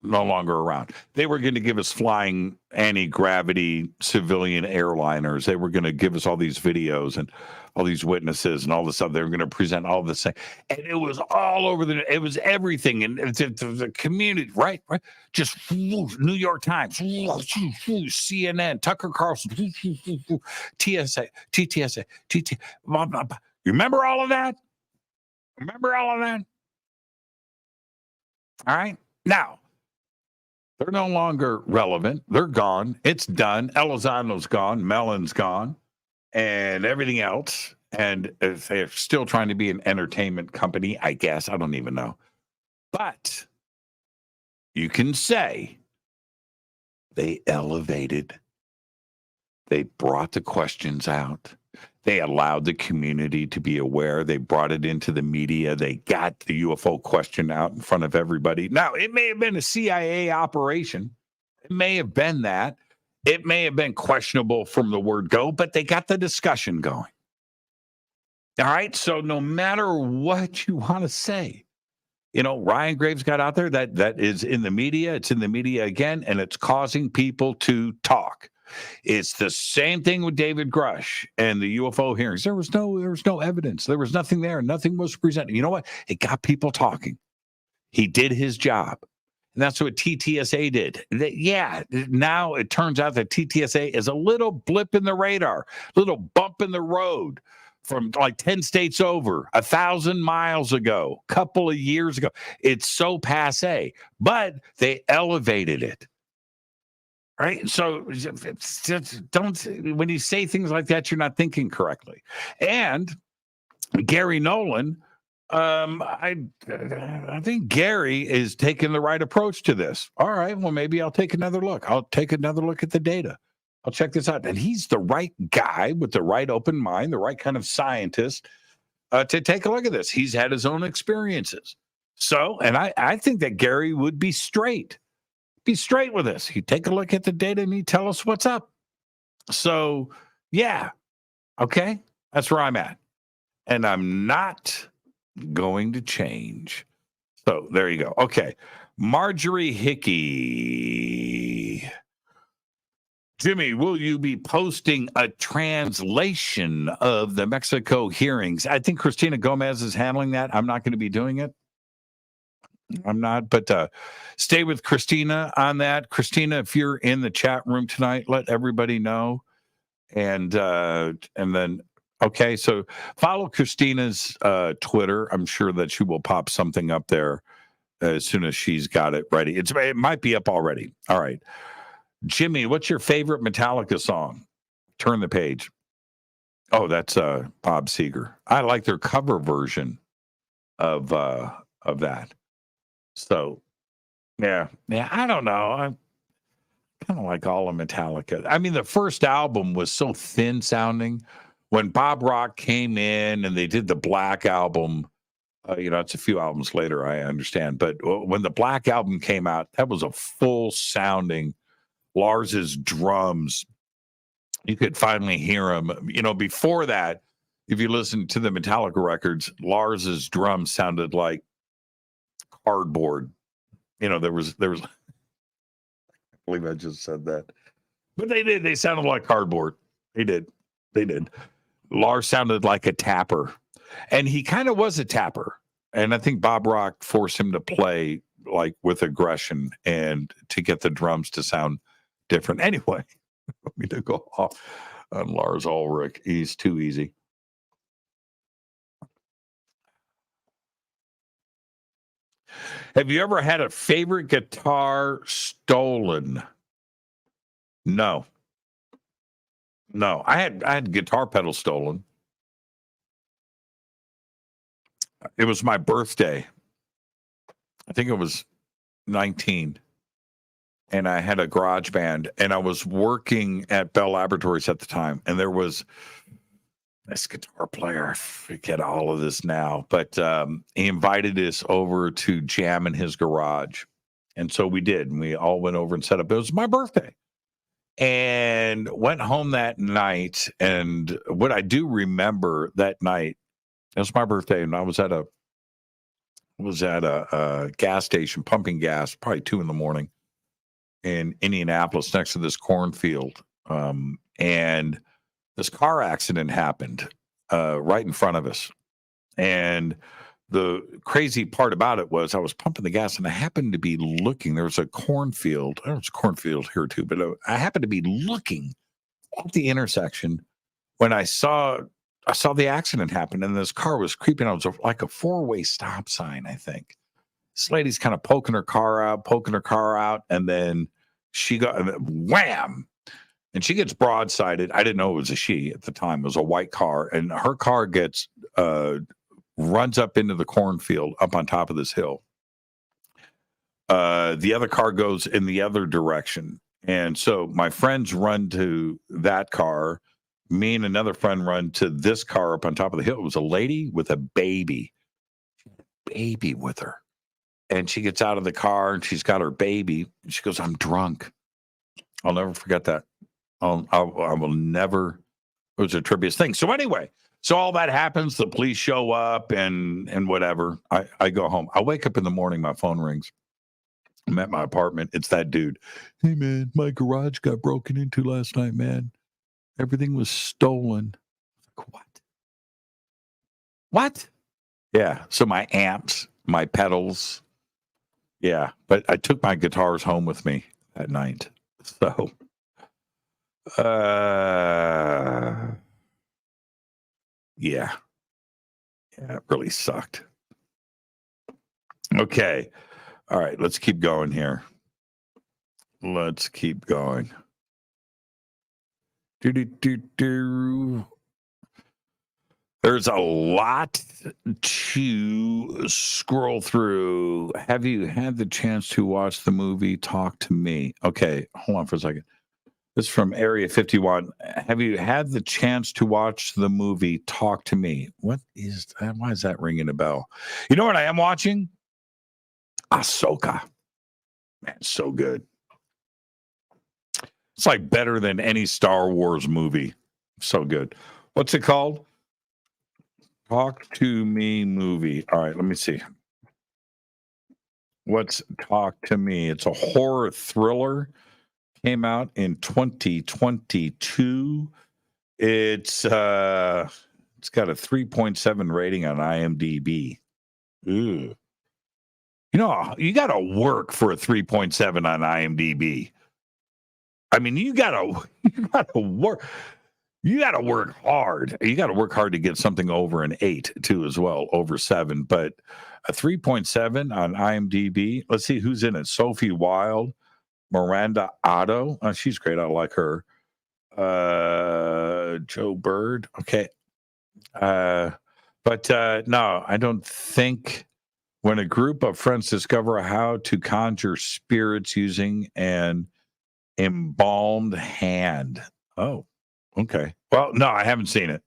no longer around. They were going to give us flying anti-gravity civilian airliners. They were going to give us all these videos and all these witnesses and all this stuff. They were going to present all this thing. And it was all over it was everything. And the community, right? Just New York Times, CNN, Tucker Carlson, TSA, TTSA, TT. Blah, blah, blah. You remember all of that? Remember all of that? All right. Now, they're no longer relevant. They're gone. It's done. Elizondo gone. Mellon's gone. And everything else. And they're still trying to be an entertainment company, I guess. I don't even know. But you can say they elevated. They brought the questions out. They allowed the community to be aware. They brought it into the media. They got the UFO question out in front of everybody. Now, it may have been a CIA operation. It may have been that. It may have been questionable from the word go, but they got the discussion going. All right? So no matter what you want to say, Ryan Graves got out there. That is in the media. It's in the media again, and it's causing people to talk. It's the same thing with David Grush and the UFO hearings. There was no evidence. There was nothing there. Nothing was presented. You know what? It got people talking. He did his job. And that's what TTSA did. Now it turns out that TTSA is a little blip in the radar, little bump in the road from like 10 states over, 1,000 miles ago, a couple of years ago. It's so passé, but they elevated it. Right. So when you say things like that, you're not thinking correctly. And Gary Nolan, I think Gary is taking the right approach to this. All right. Well, maybe I'll take another look. I'll take another look at the data. I'll check this out. And he's the right guy with the right open mind, the right kind of scientist to take a look at this. He's had his own experiences. So, and I think that Gary would be straight. Be straight with us. He'd take a look at the data and he'd tell us what's up. So, yeah. Okay. That's where I'm at. And I'm not going to change. So there you go. Okay. Marjorie Hickey. Jimmy, will you be posting a translation of the Mexico hearings? I think Christina Gomez is handling that. I'm not going to be doing it. I'm not, but stay with Christina on that. Christina, if you're in the chat room tonight, let everybody know. And then, okay, so follow Christina's Twitter. I'm sure that she will pop something up there as soon as she's got it ready. It might be up already. All right. Jimmy, what's your favorite Metallica song? Turn the page. Oh, that's Bob Seger. I like their cover version of that. So, yeah, I don't know. I kind of like all of Metallica. I mean, the first album was so thin sounding. When Bob Rock came in and they did the Black album, it's a few albums later, I understand. But when the Black album came out, that was a full sounding Lars's drums. You could finally hear him. Before that, if you listen to the Metallica records, Lars's drums sounded like cardboard. There was I believe I just said that, but they sounded like cardboard. They did Lars sounded like a tapper, and he kind of was a tapper, and I think Bob Rock forced him to play like with aggression and to get the drums to sound different. Anyway, let me to go off on Lars Ulrich. He's too easy. Have you ever had a favorite guitar stolen? No. I had guitar pedals stolen. It was my birthday. I think it was 19. And I had a garage band, and I was working at Bell Laboratories at the time. And there was this guitar player, I forget all of this now, but he invited us over to jam in his garage. And so we did. And we all went over and set up. It was my birthday. And went home that night. And what I do remember that night, it was my birthday, and I was at a was at a gas station pumping gas, probably 2 a.m. in Indianapolis next to this cornfield. And this car accident happened right in front of us. And the crazy part about it was I was pumping the gas and I happened to be looking. There was a cornfield. There was a cornfield here too, but I happened to be looking at the intersection when I saw the accident happen, and this car was creeping out. It was like a 4-way stop sign, I think. This lady's kind of poking her car out, and then she got wham, and she gets broadsided. I didn't know it was a she at the time. It was a white car, and her car gets runs up into the cornfield up on top of this hill. The other car goes in the other direction. And so my friends run to that car. Me and another friend run to this car up on top of the hill. It was a lady with a baby with her. And she gets out of the car and she's got her baby. And she goes, "I'm drunk." I'll never forget that. I will never. It was a trivia thing. So anyway, so all that happens. The police show up and whatever. I go home. I wake up in the morning. My phone rings. I'm at my apartment. It's that dude. "Hey, man, my garage got broken into last night, man. Everything was stolen." Like, what? Yeah. So my amps, my pedals. Yeah. But I took my guitars home with me that night. So, yeah. Yeah, it really sucked. Okay. All right, let's keep going here. Let's keep going. There's a lot to scroll through. Have you had the chance to watch the movie Talk to Me? Okay, hold on for a second. This is from Area 51. Have you had the chance to watch the movie Talk to Me? What is that? Why is that ringing a bell? You know what I am watching? Ahsoka. Man, so good. It's like better than any Star Wars movie. So good. What's it called? Talk to Me movie. All right, let me see. What's Talk to Me? It's a horror thriller. Came out in 2022. It's got a 3.7 rating on IMDb. Ooh. You know, you got to work for a 3.7 on IMDb. I mean, you got to work. You got to work hard. You got to work hard to get something over an 8 too, as well, over 7. But a 3.7 on IMDb. Let's see who's in it. Sophie Wilde, Miranda Otto. Oh, she's great. I like her. Joe Bird. Okay. But no, I don't think. When a group of friends discover how to conjure spirits using an embalmed hand. Oh, okay. Well, no, I haven't seen it.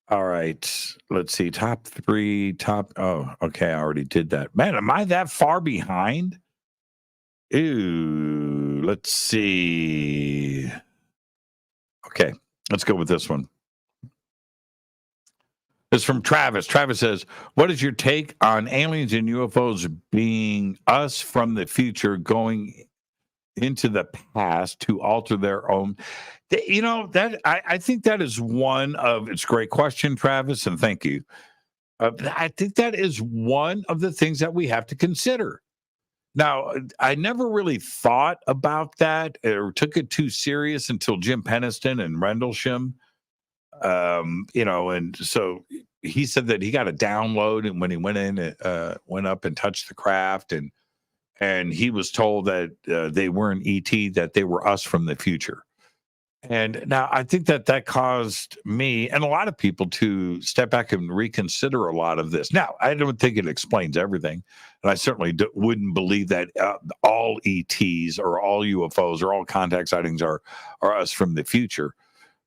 All right. Let's see. Top 3. Oh, okay. I already did that. Man, am I that far behind? Ooh, let's see. Okay. Let's go with this one. It's from Travis. Travis says, "What is your take on aliens and UFOs being us from the future going into the past to alter their own?" You know, that I think that is one of, it's a great question, Travis, and thank you. I think that is one of the things that we have to consider. Now, I never really thought about that or took it too serious until Jim Peniston and Rendlesham. And so he said that he got a download, and when he went went up and touched the craft, and he was told that they weren't ET, that they were us from the future. And now I think that caused me and a lot of people to step back and reconsider a lot of this. Now, I don't think it explains everything, and I certainly wouldn't believe that all ETs or all UFOs or all contact sightings are us from the future.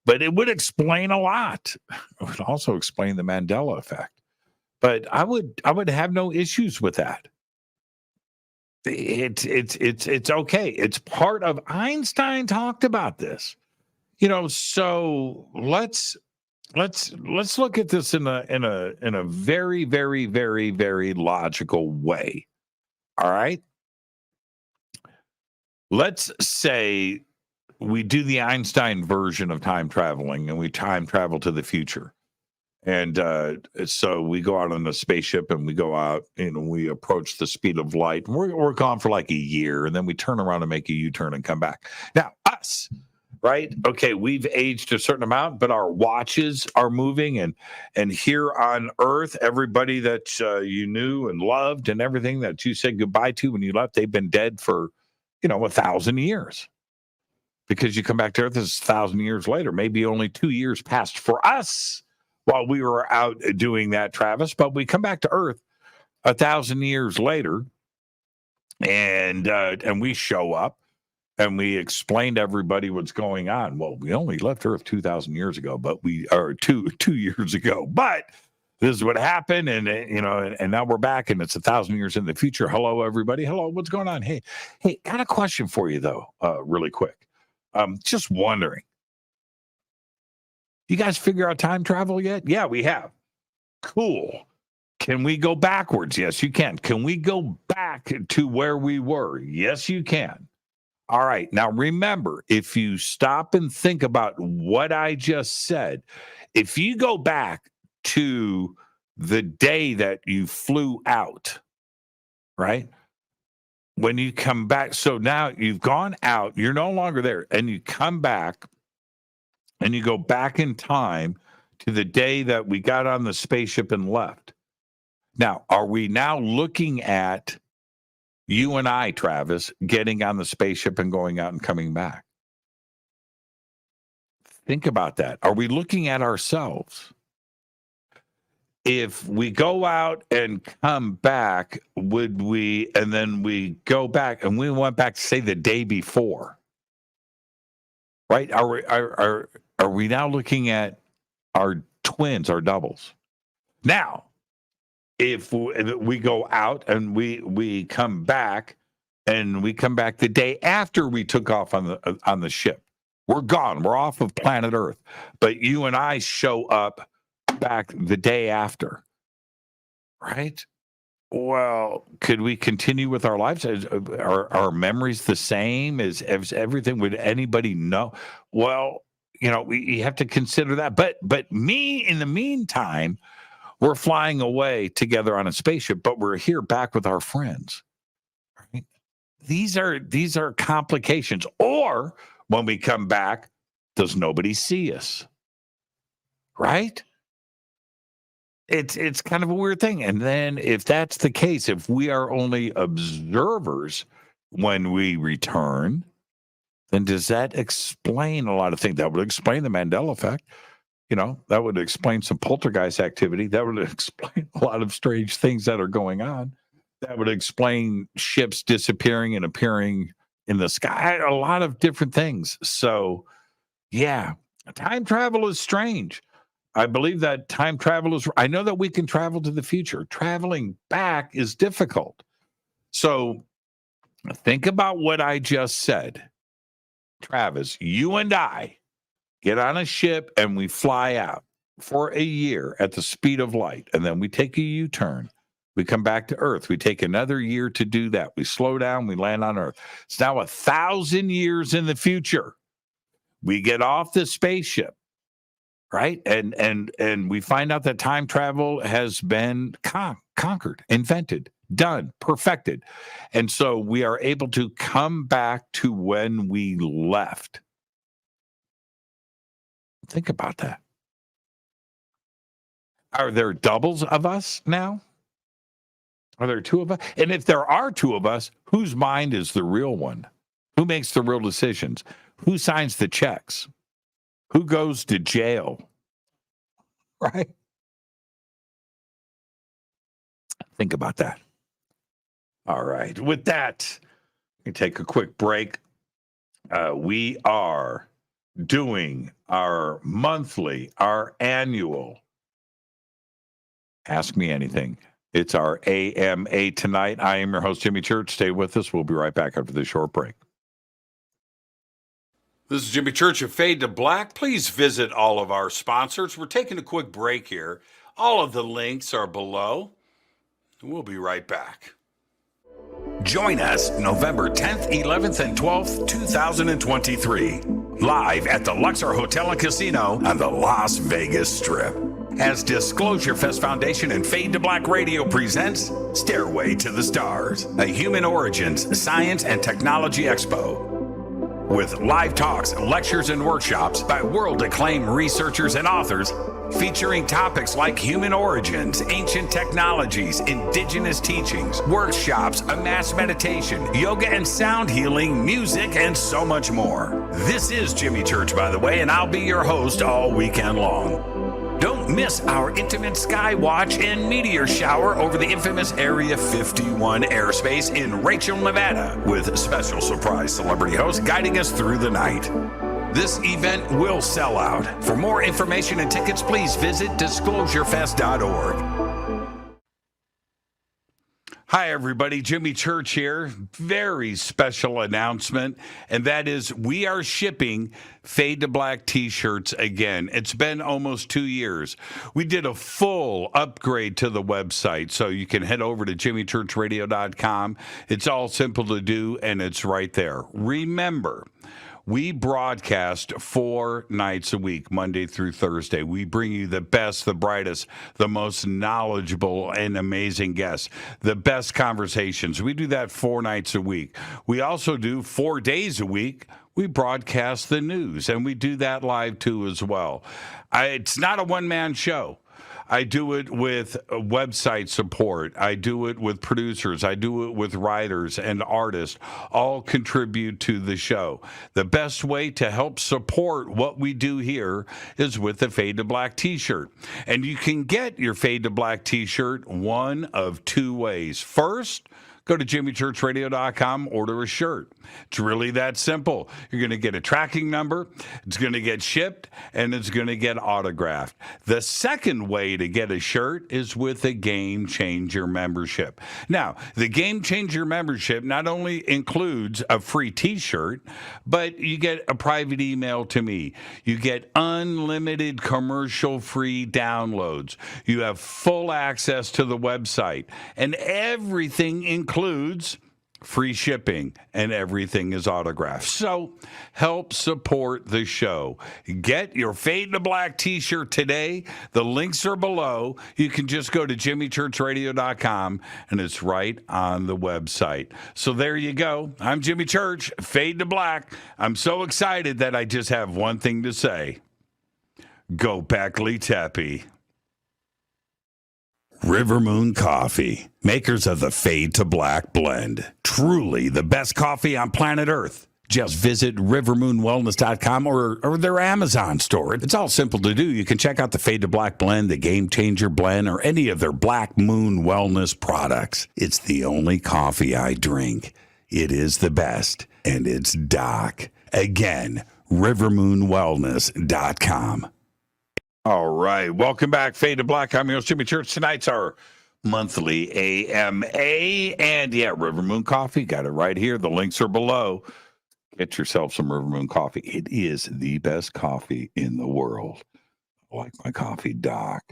But it would explain a lot. It would also explain the Mandela effect. But I would have no issues with that. It's okay. It's part of, Einstein talked about this. So let's let's look at this in a very, very, very, very logical way. All right. Let's say we do the Einstein version of time traveling and we time travel to the future. And so we go out on a spaceship and we go out and we approach the speed of light. And we're gone for like a year, and then we turn around and make a U-turn and come back. Now, us, right? Okay, we've aged a certain amount, but our watches are moving. And here on Earth, everybody that you knew and loved and everything that you said goodbye to when you left, they've been dead for, 1,000 years. Because you come back to Earth, this is 1,000 years later. Maybe only 2 years passed for us while we were out doing that, Travis. But we come back to Earth 1,000 years later, and we show up and we explain to everybody what's going on. Well, we only left Earth 2,000 years ago, but we are two years ago. But this is what happened, and now we're back, and it's 1,000 years in the future. Hello, everybody. Hello, what's going on? Hey, got a question for you though, really quick. Just wondering. You guys figure out time travel yet? Yeah, we have. Cool. Can we go backwards? Yes, you can. Can we go back to where we were? Yes, you can. All right. Now, remember, if you stop and think about what I just said, if you go back to the day that you flew out, right? When you come back, so now you've gone out, you're no longer there, and you come back and you go back in time to the day that we got on the spaceship and left. Now, are we now looking at you and I, Travis, getting on the spaceship and going out and coming back? Think about that. Are we looking at ourselves? If we go out and come back, would we, and then we go back and we went back to say the day before, right? Are we now looking at our twins, our doubles? Now, if we go out and we come back and we come back the day after we took off on the ship, we're gone. We're off of planet Earth, but you and I show up back the day after, right? Well, could we continue with our lives? Are our memories the same? Is everything? Would anybody know? Well, we have to consider that. But me, in the meantime, we're flying away together on a spaceship, but we're here back with our friends. Right? These are complications. Or when we come back, does nobody see us? Right? It's kind of a weird thing. And then if that's the case, if we are only observers when we return, then does that explain a lot of things? That would explain the Mandela effect. That would explain some poltergeist activity. That would explain a lot of strange things that are going on. That would explain ships disappearing and appearing in the sky. A lot of different things. So, yeah, time travel is strange. I believe that time travel is, I know that we can travel to the future. Traveling back is difficult. So think about what I just said. Travis, you and I get on a ship and we fly out for a year at the speed of light. And then we take a U-turn. We come back to Earth. We take another year to do that. We slow down. We land on Earth. It's now 1,000 years in the future. We get off the spaceship. Right. And we find out that time travel has been conquered, invented, done, perfected. And so we are able to come back to when we left. Think about that. Are there doubles of us now? Are there two of us? And if there are two of us, whose mind is the real one? Who makes the real decisions? Who signs the checks? Who goes to jail? Right? Think about that. All right. With that, we take a quick break. We are doing our monthly, our annual Ask Me Anything. It's our AMA tonight. I am your host, Jimmy Church. Stay with us. We'll be right back after this short break. This is Jimmy Church of Fade to Black. Please visit all of our sponsors. We're taking a quick break here. All of the links are below. We'll be right back. Join us November 10th, 11th, and 12th, 2023, live at the Luxor Hotel and Casino on the Las Vegas Strip, as Disclosure Fest Foundation and Fade to Black Radio presents Stairway to the Stars, a Human Origins Science and Technology Expo, with live talks, lectures, and workshops by world-acclaimed researchers and authors featuring topics like human origins, ancient technologies, indigenous teachings, workshops, a mass meditation, yoga and sound healing, music, and so much more. This is Jimmy Church, by the way, and I'll be your host all weekend long. Don't miss our intimate sky watch and meteor shower over the infamous Area 51 airspace in Rachel, Nevada, with special surprise celebrity hosts guiding us through the night. This event will sell out. For more information and tickets, please visit disclosurefest.org. Hi, everybody. Jimmy Church here. Very special announcement, and that is we are shipping Fade to Black T-shirts again. It's been almost 2 years. We did a full upgrade to the website, so you can head over to jimmychurchradio.com. It's all simple to do, and it's right there. Remember, we broadcast 4 nights a week, Monday through Thursday. We bring you the best, the brightest, the most knowledgeable and amazing guests, the best conversations. We do that 4 nights a week. We also do 4 days a week. We broadcast the news, and we do that live too as well. It's not a one-man show. I do it with website support. I do it with producers. I do it with writers and artists. All contribute to the show. The best way to help support what we do here is with the Fade to Black T-shirt. And you can get your Fade to Black T-shirt one of 2 ways. First, go to jimmychurchradio.com, order a shirt. It's really that simple. You're going to get a tracking number, it's going to get shipped, and it's going to get autographed. The second way to get a shirt is with a Game Changer membership. Now, the Game Changer membership not only includes a free T-shirt, but you get a private email to me. You get unlimited commercial-free downloads. You have full access to the website, and everything includes free shipping, and everything is autographed. So help support the show. Get your Fade to Black T-shirt today. The links are below. You can just go to jimmychurchradio.com, and it's right on the website. So there you go. I'm Jimmy Church, Fade to Black. I'm so excited that I just have one thing to say. Go Beckley Teppy. River Moon Coffee, makers of the Fade to Black blend. Truly the best coffee on planet Earth. Just visit rivermoonwellness.com or their Amazon store. It's all simple to do. You can check out the Fade to Black blend, the Game Changer blend, or any of their Black Moon Wellness products. It's the only coffee I drink. It is the best, and it's Doc. Again, rivermoonwellness.com. All right. Welcome back, Fade to Black. I'm your host, Jimmy Church. Tonight's our monthly AMA. And yeah, River Moon Coffee. Got it right here. The links are below. Get yourself some River Moon Coffee. It is the best coffee in the world. I like my coffee, Doc.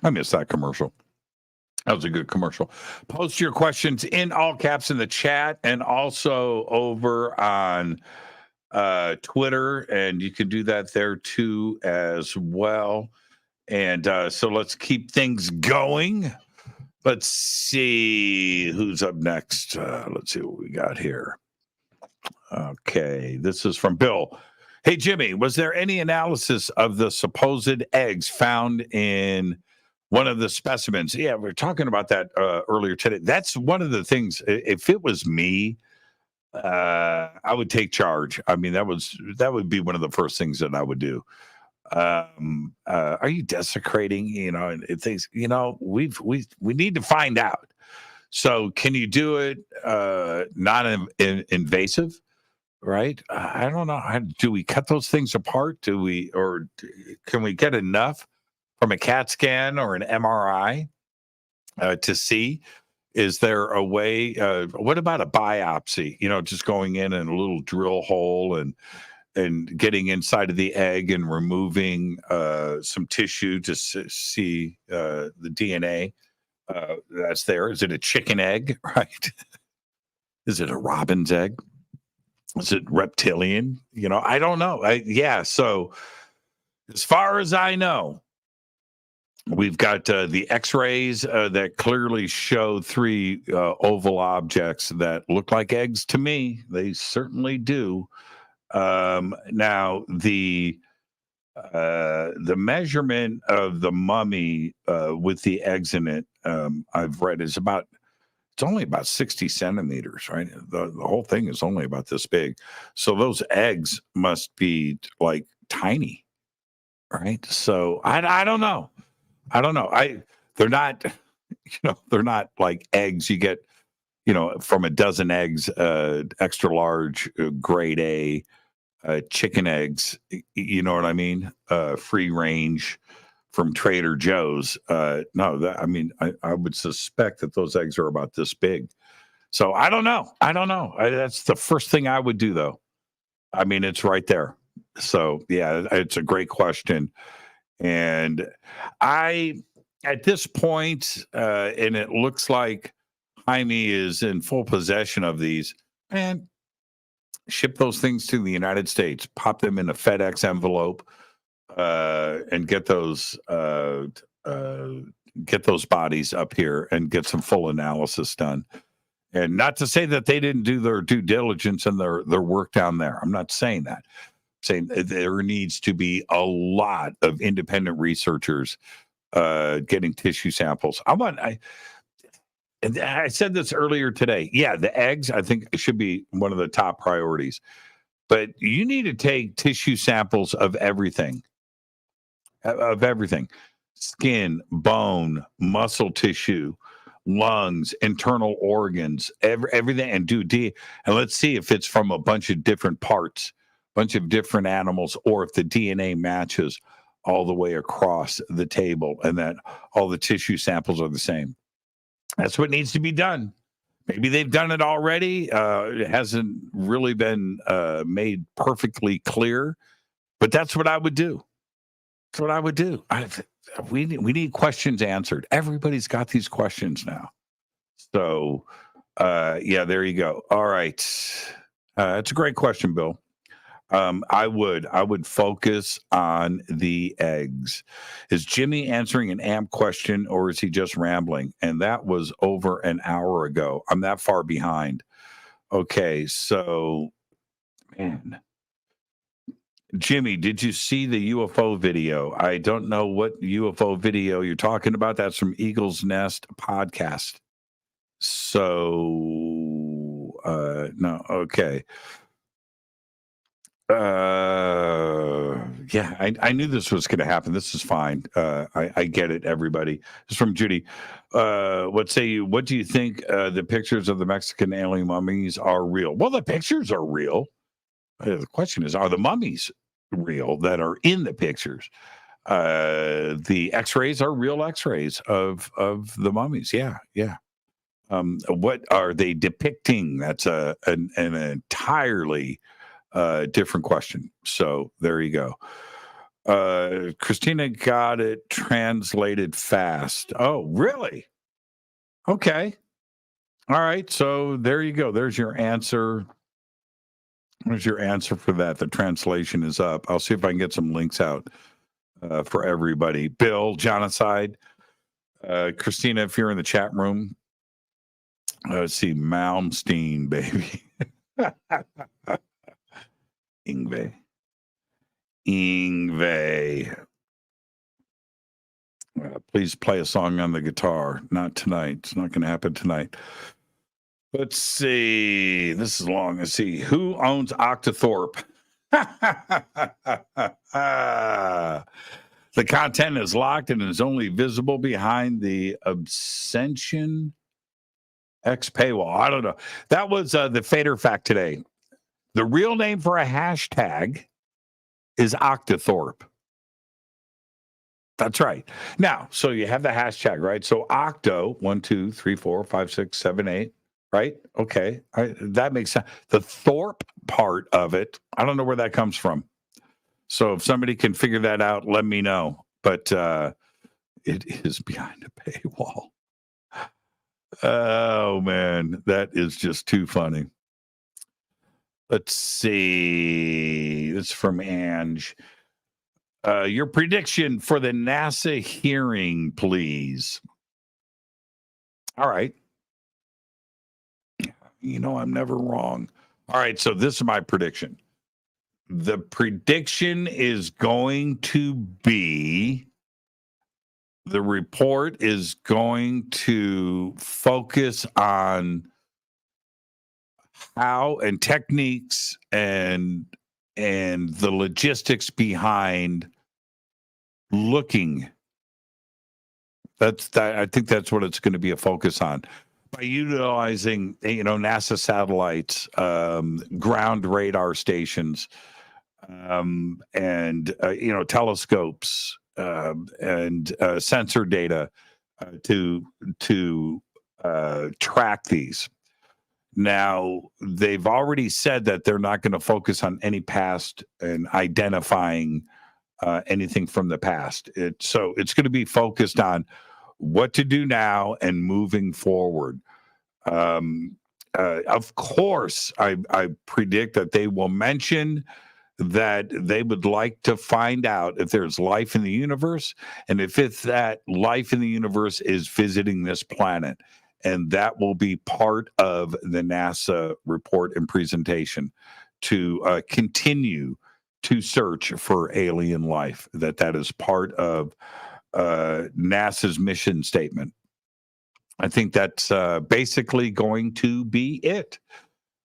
I missed that commercial. That was a good commercial. Post your questions in all caps in the chat and also over on Twitter, and you can do that there too as well. And so let's keep things going. Let's see who's up next. Let's see what we got here. Okay, this is from Bill. Hey, Jimmy, was there any analysis of the supposed eggs found in one of the specimens? Yeah, we were talking about that earlier today. That's one of the things. If it was me, I would take charge. I mean, that would be one of the first things that I would do. Are you desecrating? You know, and things. You know, we need to find out. So, can you do it non-invasive? Right? I don't know. Do we cut those things apart? Can we get enough from a CAT scan or an MRI to see Is there a way? What about a biopsy? Just going in and a little drill hole and getting inside of the egg and removing some tissue to see the DNA that's there. Is it a chicken egg? Right? Is it a robin's egg? Is it reptilian? I don't know. So as far as I know, we've got the x-rays that clearly show 3 oval objects that look like eggs to me. They certainly do. Now, the measurement of the mummy with the eggs in it, I've read, is it's only about 60 centimeters, right? The whole thing is only about this big. So those eggs must be like tiny, right? So I don't know. They're not, they're not like eggs you get, from a dozen eggs, extra large, grade A, chicken eggs, you know what I mean? Free range from Trader Joe's. No, I would suspect that those eggs are about this big. So I don't know. That's the first thing I would do, though. It's right there. So yeah, it's a great question. And at this point, and it looks like Jaime is in full possession of these, man, ship those things to the United States, pop them in a FedEx envelope, and get those bodies up here and get some full analysis done. And not to say that they didn't do their due diligence and their work down there. I'm not saying that. I'm saying there needs to be a lot of independent researchers getting tissue samples. I said this earlier today. Yeah, the eggs, I think, should be one of the top priorities. But you need to take tissue samples of everything. Skin, bone, muscle tissue, lungs, internal organs, everything, and and let's see if it's from a bunch of different parts, bunch of different animals, or if the DNA matches all the way across the table and that all the tissue samples are the same. That's what needs to be done. Maybe they've done it already. It hasn't really been made perfectly clear, but that's what I would do. That's what I would do. We need questions answered. Everybody's got these questions now. So, yeah, there you go. All right. It's a great question, Bill. I would focus on the eggs. Is Jimmy answering an AMP question or is he just rambling? And that was over an hour ago. I'm that far behind. Okay, so, man. Jimmy, did you see the UFO video? I don't know what UFO video you're talking about. That's from Eagle's Nest podcast. So, no, okay. Yeah, I knew this was going to happen. This is fine. I get it, everybody. This is from Judy. What do you think the pictures of the Mexican alien mummies are real? Well, the pictures are real. The question is, are the mummies real that are in the pictures? The x-rays are real x-rays of the mummies. Yeah. What are they depicting? That's an entirely different question. So there you go. Christina got it translated fast. Oh, really? Okay. All right. So there you go. There's your answer. There's your answer for that. The translation is up. I'll see if I can get some links out for everybody. Bill, Genocide, Christina, if you're in the chat room, let's see, Malmsteen, baby. Ingve. Please play a song on the guitar. Not tonight. It's not going to happen tonight. Let's see. This is long. Let's see. Who owns Octothorpe? The content is locked and is only visible behind the Ascension X paywall. I don't know. That was the Fader fact today. The real name for a hashtag is Octothorpe. That's right. Now, so you have the hashtag, right? So octo, 1, 2, 3, 4, 5, 6, 7, 8, right? Okay. That makes sense. The Thorpe part of it, I don't know where that comes from. So if somebody can figure that out, let me know. But it is behind a paywall. Oh, man. That is just too funny. Let's see. It's from Ange. Your prediction for the NASA hearing, please. All right. You know, I'm never wrong. All right. So this is my prediction. The prediction is going to be the report is going to focus on how and techniques and the logistics behind looking. I think that's what it's going to be a focus on, by utilizing NASA satellites, ground radar stations, and telescopes, and sensor data to track these. Now, they've already said that they're not going to focus on any past and identifying anything from the past. So it's going to be focused on what to do now and moving forward. Of course, I predict that they will mention that they would like to find out if there's life in the universe, and if it's that life in the universe is visiting this planet. And that will be part of the NASA report and presentation, to continue to search for alien life. That is part of NASA's mission statement. I think that's basically going to be it.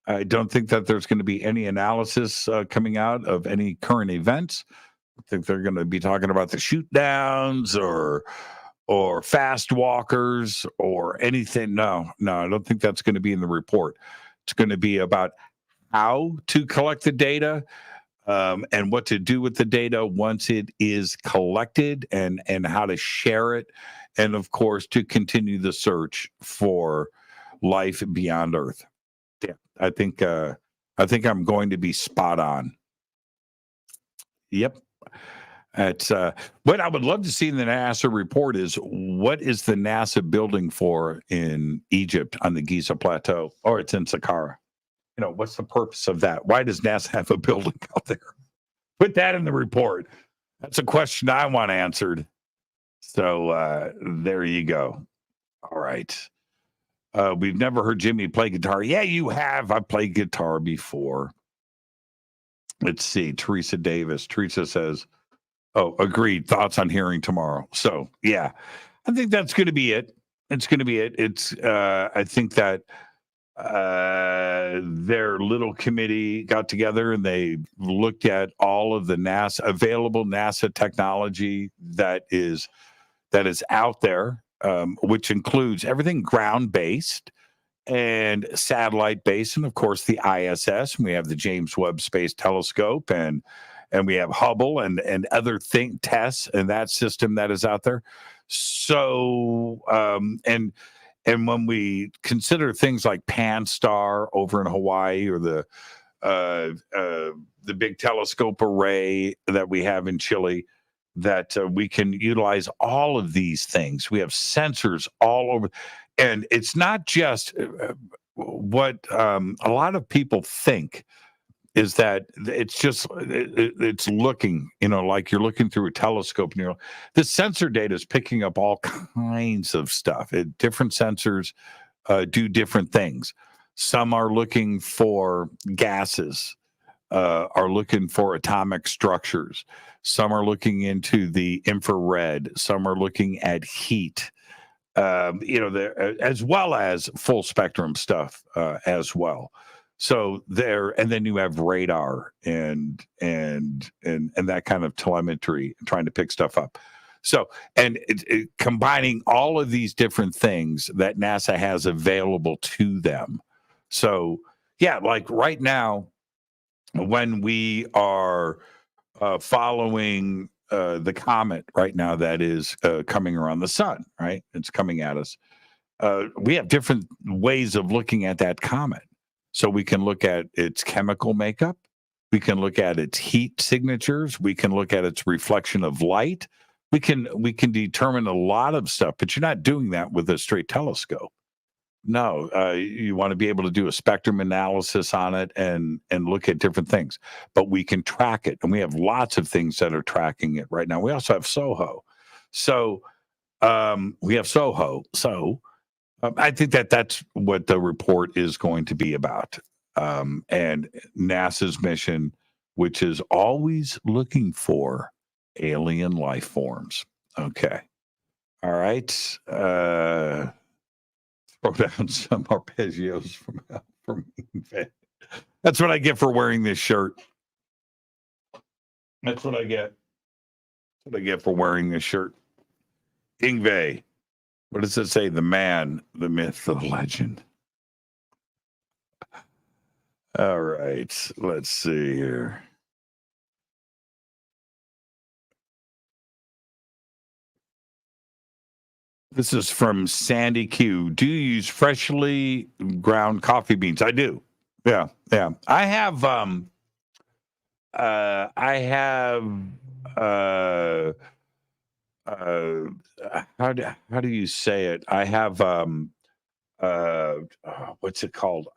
I don't think that there's going to be any analysis coming out of any current events. I think they're going to be talking about the shoot downs or fast walkers or anything. No, I don't think that's going to be in the report. It's going to be about how to collect the data, and what to do with the data once it is collected, and how to share it. And of course, to continue the search for life beyond Earth. Yeah, I think I'm going to be spot on. Yep. It's what I would love to see in the NASA report is, what is the NASA building for in Egypt on the Giza Plateau, or it's in Saqqara? What's the purpose of that? Why does NASA have a building out there? Put that in the report. That's a question I want answered. So there you go. All right. We've never heard Jimmy play guitar. Yeah, you have. I've played guitar before. Let's see. Teresa Davis. Teresa says, oh, agreed. Thoughts on hearing tomorrow. So, yeah, I think that's going to be it. It's going to be it. I think that their little committee got together and they looked at all of the available NASA technology that is out there, which includes everything ground-based and satellite-based, and of course the ISS. And we have the James Webb Space Telescope, and we have Hubble and other tests and that system that is out there. So, and when we consider things like Pan-STARR over in Hawaii, or the big telescope array that we have in Chile, that we can utilize all of these things. We have sensors all over, and it's not just what a lot of people think is that it's just it's looking, like you're looking through a telescope, and the sensor data is picking up all kinds of stuff. Different sensors do different things. Some are looking for gases, are looking for atomic structures. Some are looking into the infrared. Some are looking at heat, as well as full spectrum stuff as well. So and then you have radar and that kind of telemetry, trying to pick stuff up. So, and combining all of these different things that NASA has available to them. So, yeah, like right now, when we are following the comet right now that is coming around the sun, right? It's coming at us. We have different ways of looking at that comet. So we can look at its chemical makeup. We can look at its heat signatures. We can look at its reflection of light. We can determine a lot of stuff, but you're not doing that with a straight telescope. No, you want to be able to do a spectrum analysis on it and look at different things. But we can track it, and we have lots of things that are tracking it right now. We also have SOHO. So we have SOHO. So I think that's what the report is going to be about. And NASA's mission, which is always looking for alien life forms. Okay. All right. Throw down some arpeggios from That's what I get for wearing this shirt. That's what I get. That's what I get for wearing this shirt. Ingve. What does it say? The man, the myth, the legend. All right. Let's see here. This is from Sandy Q. Do you use freshly ground coffee beans? I do. Yeah. I have how do you say it? I have what's it called?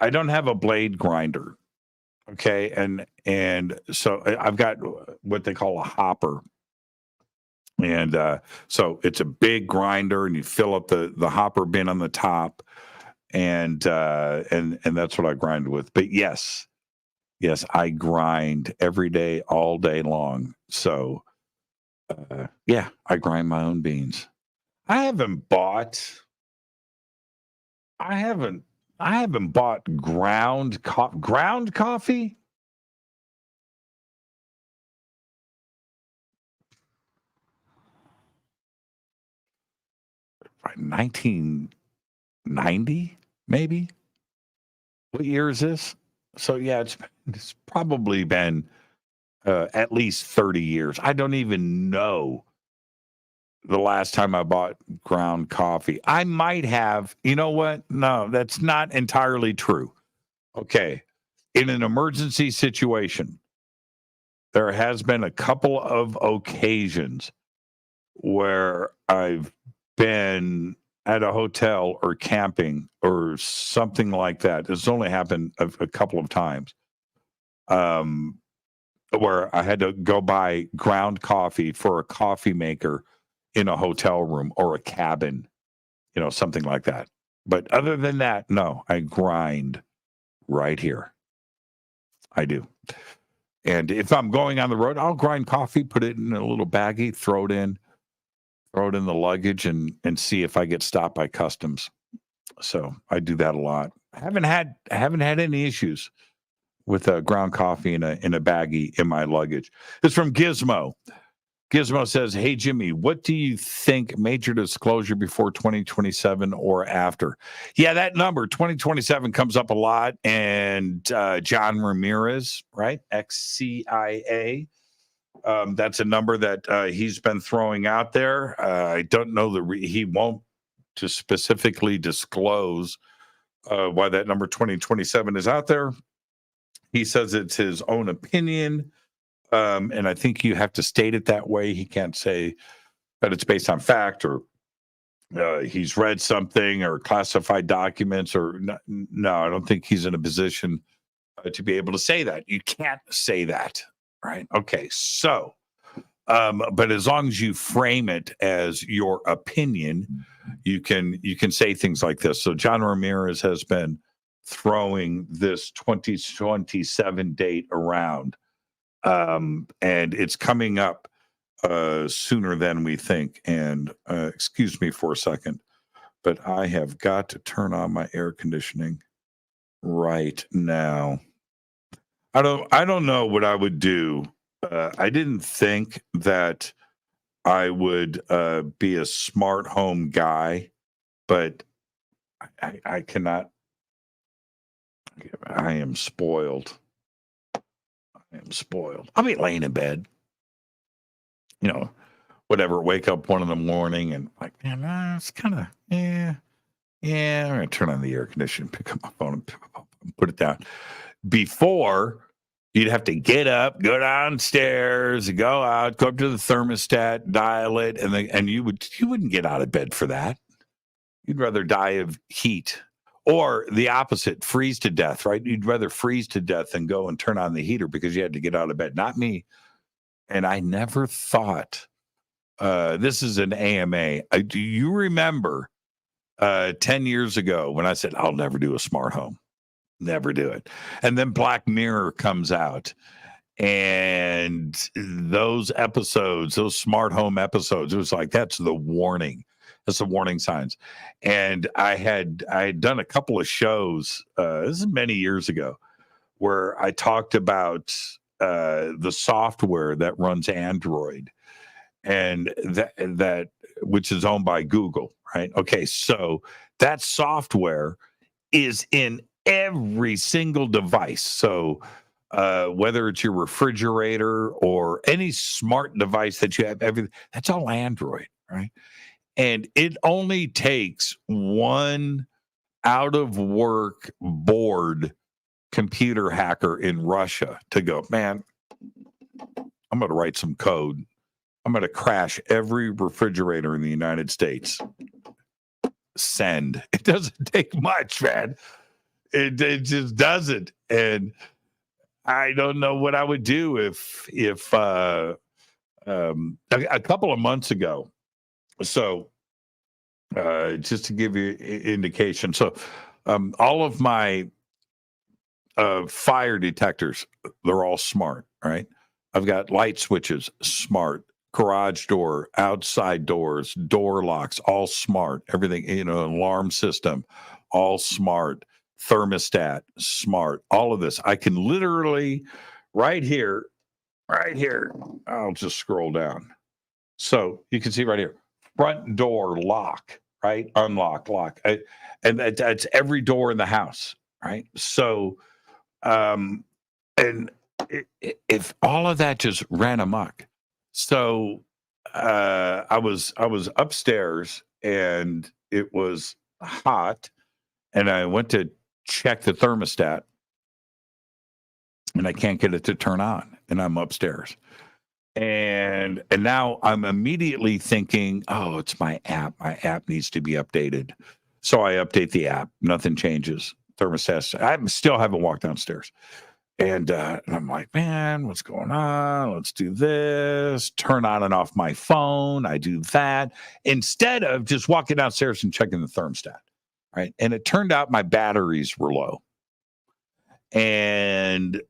I don't have a blade grinder. Okay, and so I've got what they call a hopper. And so it's a big grinder, and you fill up the hopper bin on the top, and that's what I grind with. But yes, I grind every day, all day long. So yeah, I grind my own beans. I haven't bought ground coffee. 1990, maybe. What year is this? So yeah, it's probably been at least 30 years. I don't even know the last time I bought ground coffee. I might have. You know what? No, that's not entirely true. Okay. In an emergency situation, there has been a couple of occasions where I've been at a hotel or camping or something like that. It's only happened a couple of times where I had to go buy ground coffee for a coffee maker in a hotel room or a cabin, something like that. But other than that, no, I grind right here. I do. And if I'm going on the road, I'll grind coffee, put it in a little baggie, throw it in the luggage and see if I get stopped by customs. So I do that a lot. I haven't had any issues with ground coffee in a baggie in my luggage. It's from Gizmo. Gizmo says, "Hey Jimmy, what do you think major disclosure before 2027 or after?" Yeah, that number 2027 comes up a lot, and John Ramirez, right? XCIA. That's a number that he's been throwing out there. I don't know he won't just specifically disclose why that number 2027 is out there. He says it's his own opinion, and I think you have to state it that way. He can't say that it's based on fact or he's read something or classified documents or no. I don't think he's in a position to be able to say that. You can't say that. Right. Okay. So, but as long as you frame it as your opinion, you can say things like this. So John Ramirez has been throwing this 2027 date around, and it's coming up sooner than we think. And excuse me for a second, but I have got to turn on my air conditioning right now. I don't know what I would do. I didn't think that I would be a smart home guy, but I cannot. I am spoiled. I'm spoiled. I'll be laying in bed, whatever, wake up 1 a.m. and like, man, it's kind of, I'm going to turn on the air conditioning, pick up my phone and put it down. Before, you'd have to get up, go downstairs, go out, go up to the thermostat, dial it, and you wouldn't get out of bed for that. You'd rather die of heat. Or the opposite, freeze to death, right? You'd rather freeze to death than go and turn on the heater because you had to get out of bed. Not me. And I never thought, this is an AMA. Do you remember 10 years ago when I said, I'll never do a smart home? Never do it. And then Black Mirror comes out. And those episodes, those smart home episodes, it was like, that's the warning. That's the warning signs. And I had done a couple of shows, this is many years ago, where I talked about the software that runs Android and that which is owned by Google, right? Okay, so that software is in every single device. So whether it's your refrigerator or any smart device that you have, everything, that's all Android, right? And it only takes one out of work bored computer hacker in Russia to go, man, I'm going to write some code. I'm going to crash every refrigerator in the United States. Send. It doesn't take much, man. It just doesn't. And I don't know what I would do if a couple of months ago. So just to give you indication. So all of my fire detectors, they're all smart, right? I've got light switches, smart, garage door, outside doors, door locks, all smart, everything, alarm system, all smart, thermostat, smart, all of this. I can literally right here, I'll just scroll down. So you can see right here, front door lock, right? Unlock, lock. And that's every door in the house, right? So, if all of that just ran amok. So I was upstairs and it was hot and I went to check the thermostat and I can't get it to turn on and I'm upstairs. And now I'm immediately thinking, oh, it's my app. My app needs to be updated. So I update the app. Nothing changes. Thermostat. I still haven't walked downstairs. And I'm like, man, what's going on? Let's do this. Turn on and off my phone. I do that instead of just walking downstairs and checking the thermostat, right? And it turned out my batteries were low. And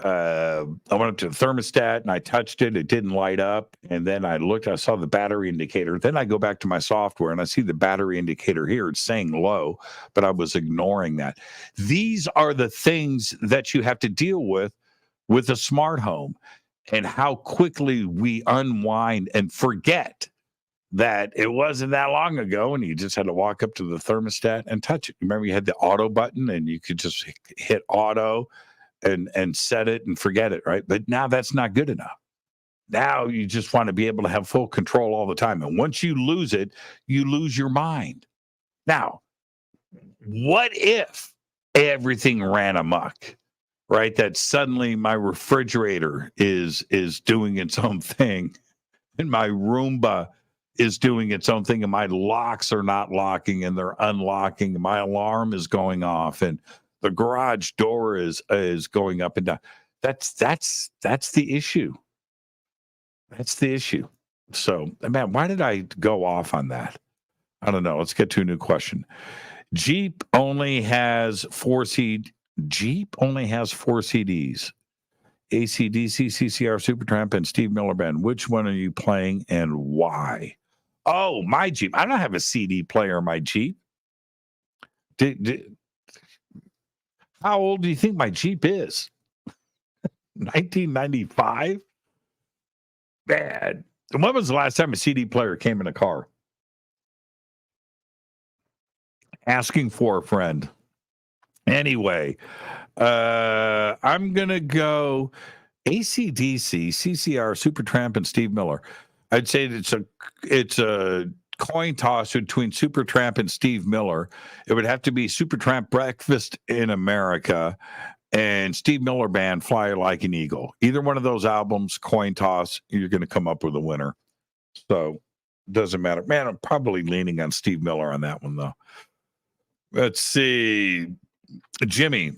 I went up to the thermostat and I touched it. It didn't light up. And then I looked, I saw the battery indicator. Then I go back to my software and I see the battery indicator here. It's saying low, but I was ignoring that. These are the things that you have to deal with a smart home and how quickly we unwind and forget that it wasn't that long ago and you just had to walk up to the thermostat and touch it. Remember you had the auto button and you could just hit auto and set it and forget it, right? But now that's not good enough. Now you just want to be able to have full control all the time. And once you lose it, you lose your mind. Now, what if everything ran amok, right? That suddenly my refrigerator is doing its own thing and my Roomba is doing its own thing and my locks are not locking and they're unlocking. And my alarm is going off and the garage door is going up and down. That's the issue. That's the issue. So, man, why did I go off on that? I don't know. Let's get to a new question. Jeep only has 4 CDs. AC/DC, CCR, Supertramp, and Steve Miller Band. Which one are you playing and why? Oh, my Jeep. I don't have a CD player in my Jeep. How old do you think my Jeep is? 1995? Bad. When was the last time a CD player came in a car? Asking for a friend. Anyway, I'm going to go. AC/DC, CCR, Supertramp, and Steve Miller. I'd say it's a coin toss between Supertramp and Steve Miller. It would have to be Supertramp Breakfast in America and Steve Miller Band Fly Like an Eagle. Either one of those albums, coin toss, you're going to come up with a winner. So doesn't matter. Man, I'm probably leaning on Steve Miller on that one, though. Let's see. Jimmy,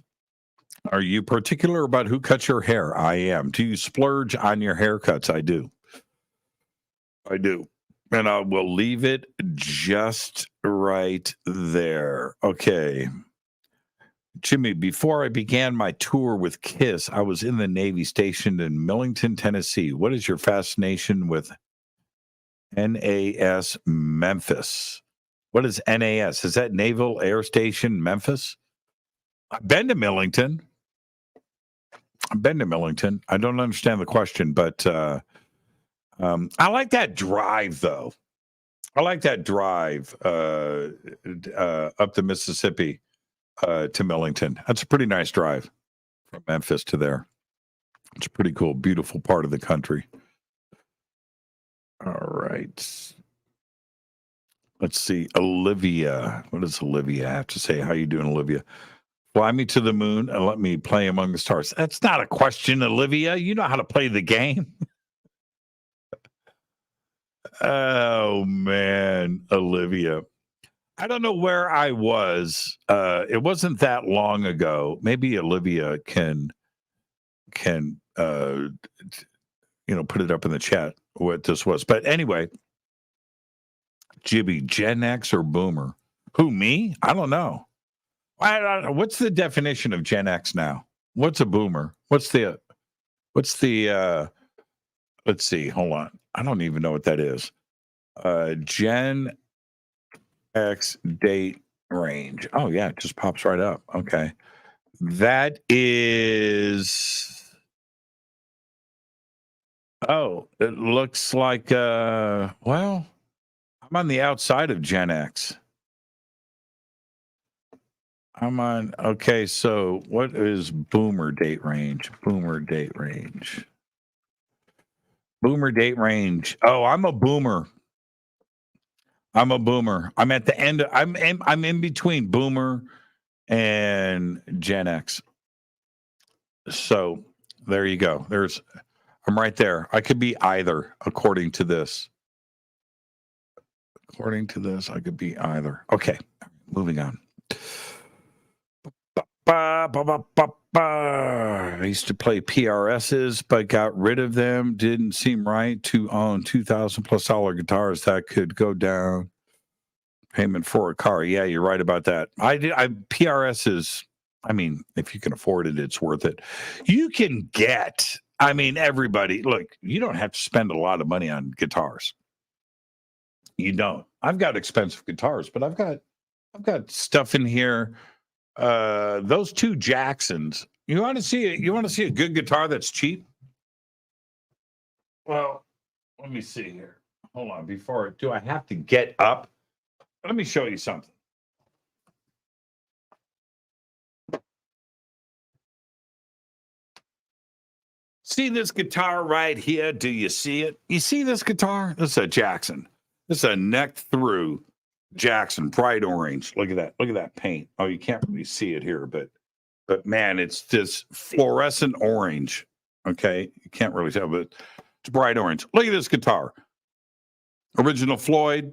are you particular about who cuts your hair? I am. Do you splurge on your haircuts? I do. I do. And I will leave it just right there. Okay. Jimmy, before I began my tour with KISS, I was in the Navy stationed in Millington, Tennessee. What is your fascination with NAS Memphis? What is NAS? Is that Naval Air Station Memphis? I've been to Millington. I don't understand the question, but I like that drive, though. I like that drive up the Mississippi to Millington. That's a pretty nice drive from Memphis to there. It's a pretty cool, beautiful part of the country. All right. Let's see. Olivia. What does Olivia have to say? How you doing, Olivia? Fly me to the moon and let me play among the stars. That's not a question, Olivia. You know how to play the game. Oh, man, Olivia. I don't know where I was. It wasn't that long ago. Maybe Olivia can put it up in the chat what this was. But anyway, Jibby, Gen X or Boomer? Who, me? I don't know. I don't know. What's the definition of Gen X now? What's a Boomer? What's the let's see, hold on. I don't even know what that is. Gen X date range. Oh, yeah, it just pops right up. Okay. That is, it looks like, well, I'm on the outside of Gen X. Okay, so what is Boomer date range? Boomer date range. Oh, I'm a Boomer. I'm at the end. I'm in between Boomer and Gen X. So there you go. I'm right there. I could be either, according to this. I could be either. Okay, moving on. I used to play PRSs, but got rid of them. Didn't seem right to own $2,000+ guitars that could go down payment for a car. Yeah, you're right about that. PRSs, if you can afford it, it's worth it. You can get, everybody, look, you don't have to spend a lot of money on guitars. You don't. I've got expensive guitars, but I've got stuff in here. Those two Jacksons. You want to see a good guitar that's cheap? Well, let me see here. Hold on. Do I have to get up? Let me show you something. See this guitar right here? Do you see it? You see this guitar? This is a Jackson. This is a neck through Jackson, bright orange. Look at that. Look at that paint. Oh, you can't really see it here, but man, it's this fluorescent orange. Okay. You can't really tell, but it's bright orange. Look at this guitar. Original Floyd,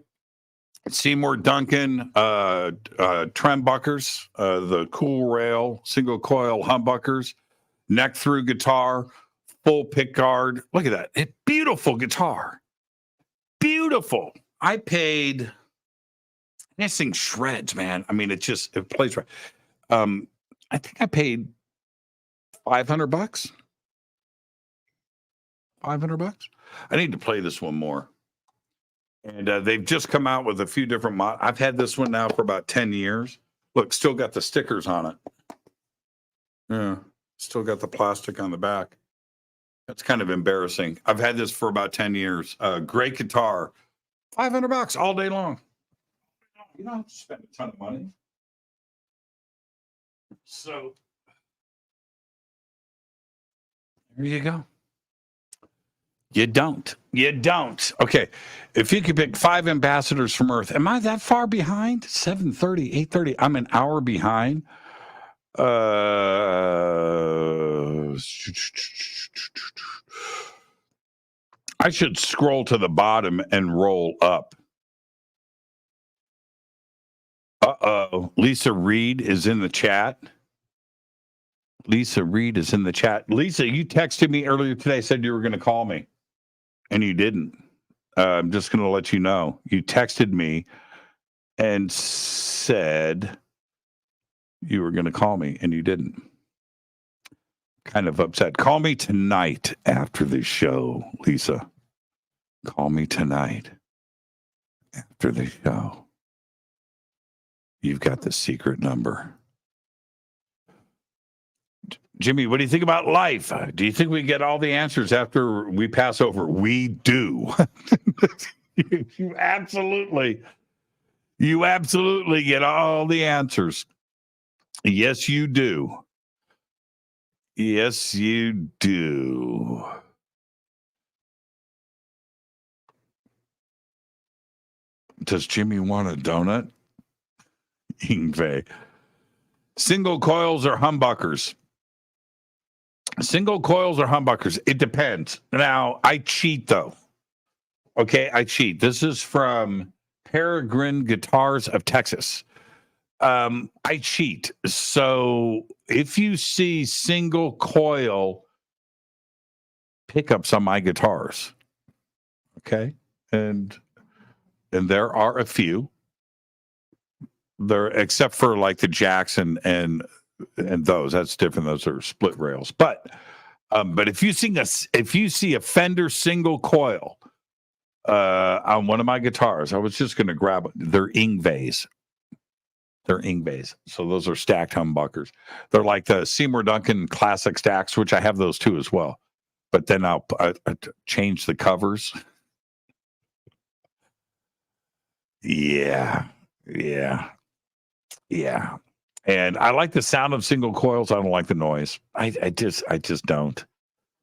Seymour Duncan, Trembuckers, the Cool Rail, single coil humbuckers, neck through guitar, full pick guard. Look at that. Beautiful guitar. Beautiful. I paid, this thing shreds, man. It plays right. I think I paid $500. $500. I need to play this one more. And they've just come out with a few different models. I've had this one now for about 10 years. Look, still got the stickers on it. Yeah, still got the plastic on the back. That's kind of embarrassing. I've had this for about 10 years. Great guitar. $500 all day long. You don't have to spend a ton of money. So There you go. You don't. Okay. If you could pick 5 ambassadors from Earth, am I that far behind? 7:30, 8:30. I'm an hour behind. I should scroll to the bottom and roll up. Lisa Reed is in the chat. Lisa, you texted me earlier today, said you were going to call me, and you didn't. I'm just going to let you know. You texted me and said you were going to call me, and you didn't. Kind of upset. Call me tonight after the show, Lisa. Call me tonight after the show. You've got the secret number. Jimmy, what do you think about life? Do you think we get all the answers after we pass over? We do. You absolutely get all the answers. Yes, you do. Yes, you do. Does Jimmy want a donut? Ingve. Single coils or humbuckers? Single coils or humbuckers? It depends. Now, I cheat, though. Okay, I cheat. This is from Peregrine Guitars of Texas. I cheat. So if you see single coil pickups on my guitars, okay, and there are a few there, except for like the Jackson and those, that's different. Those are split rails. But if you see a Fender single coil on one of my guitars, I was just going to grab their Ingves. They're Ingves. So those are stacked humbuckers. They're like the Seymour Duncan classic stacks, which I have those too as well. But then I'll change the covers. Yeah. And I like the sound of single coils. I don't like the noise. I just don't.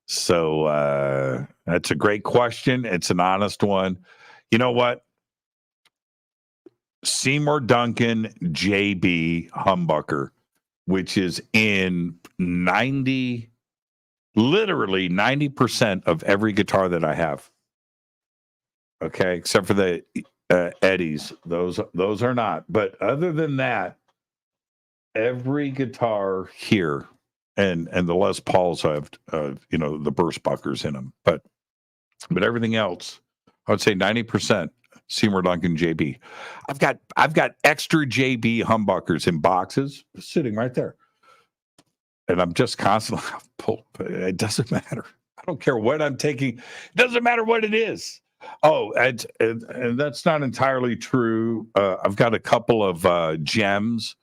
So that's a great question. It's an honest one. You know what? Seymour Duncan JB humbucker, which is in literally 90% of every guitar that I have. Okay, except for the Eddies. Those are not. But other than that, every guitar here and the Les Pauls have the burst buckers in them. But everything else, I would say 90% Seymour Duncan JB. I've got extra JB humbuckers in boxes sitting right there. And I'm just constantly pulled. It doesn't matter. I don't care what I'm taking. It doesn't matter what it is. Oh, and that's not entirely true. I've got a couple of gems,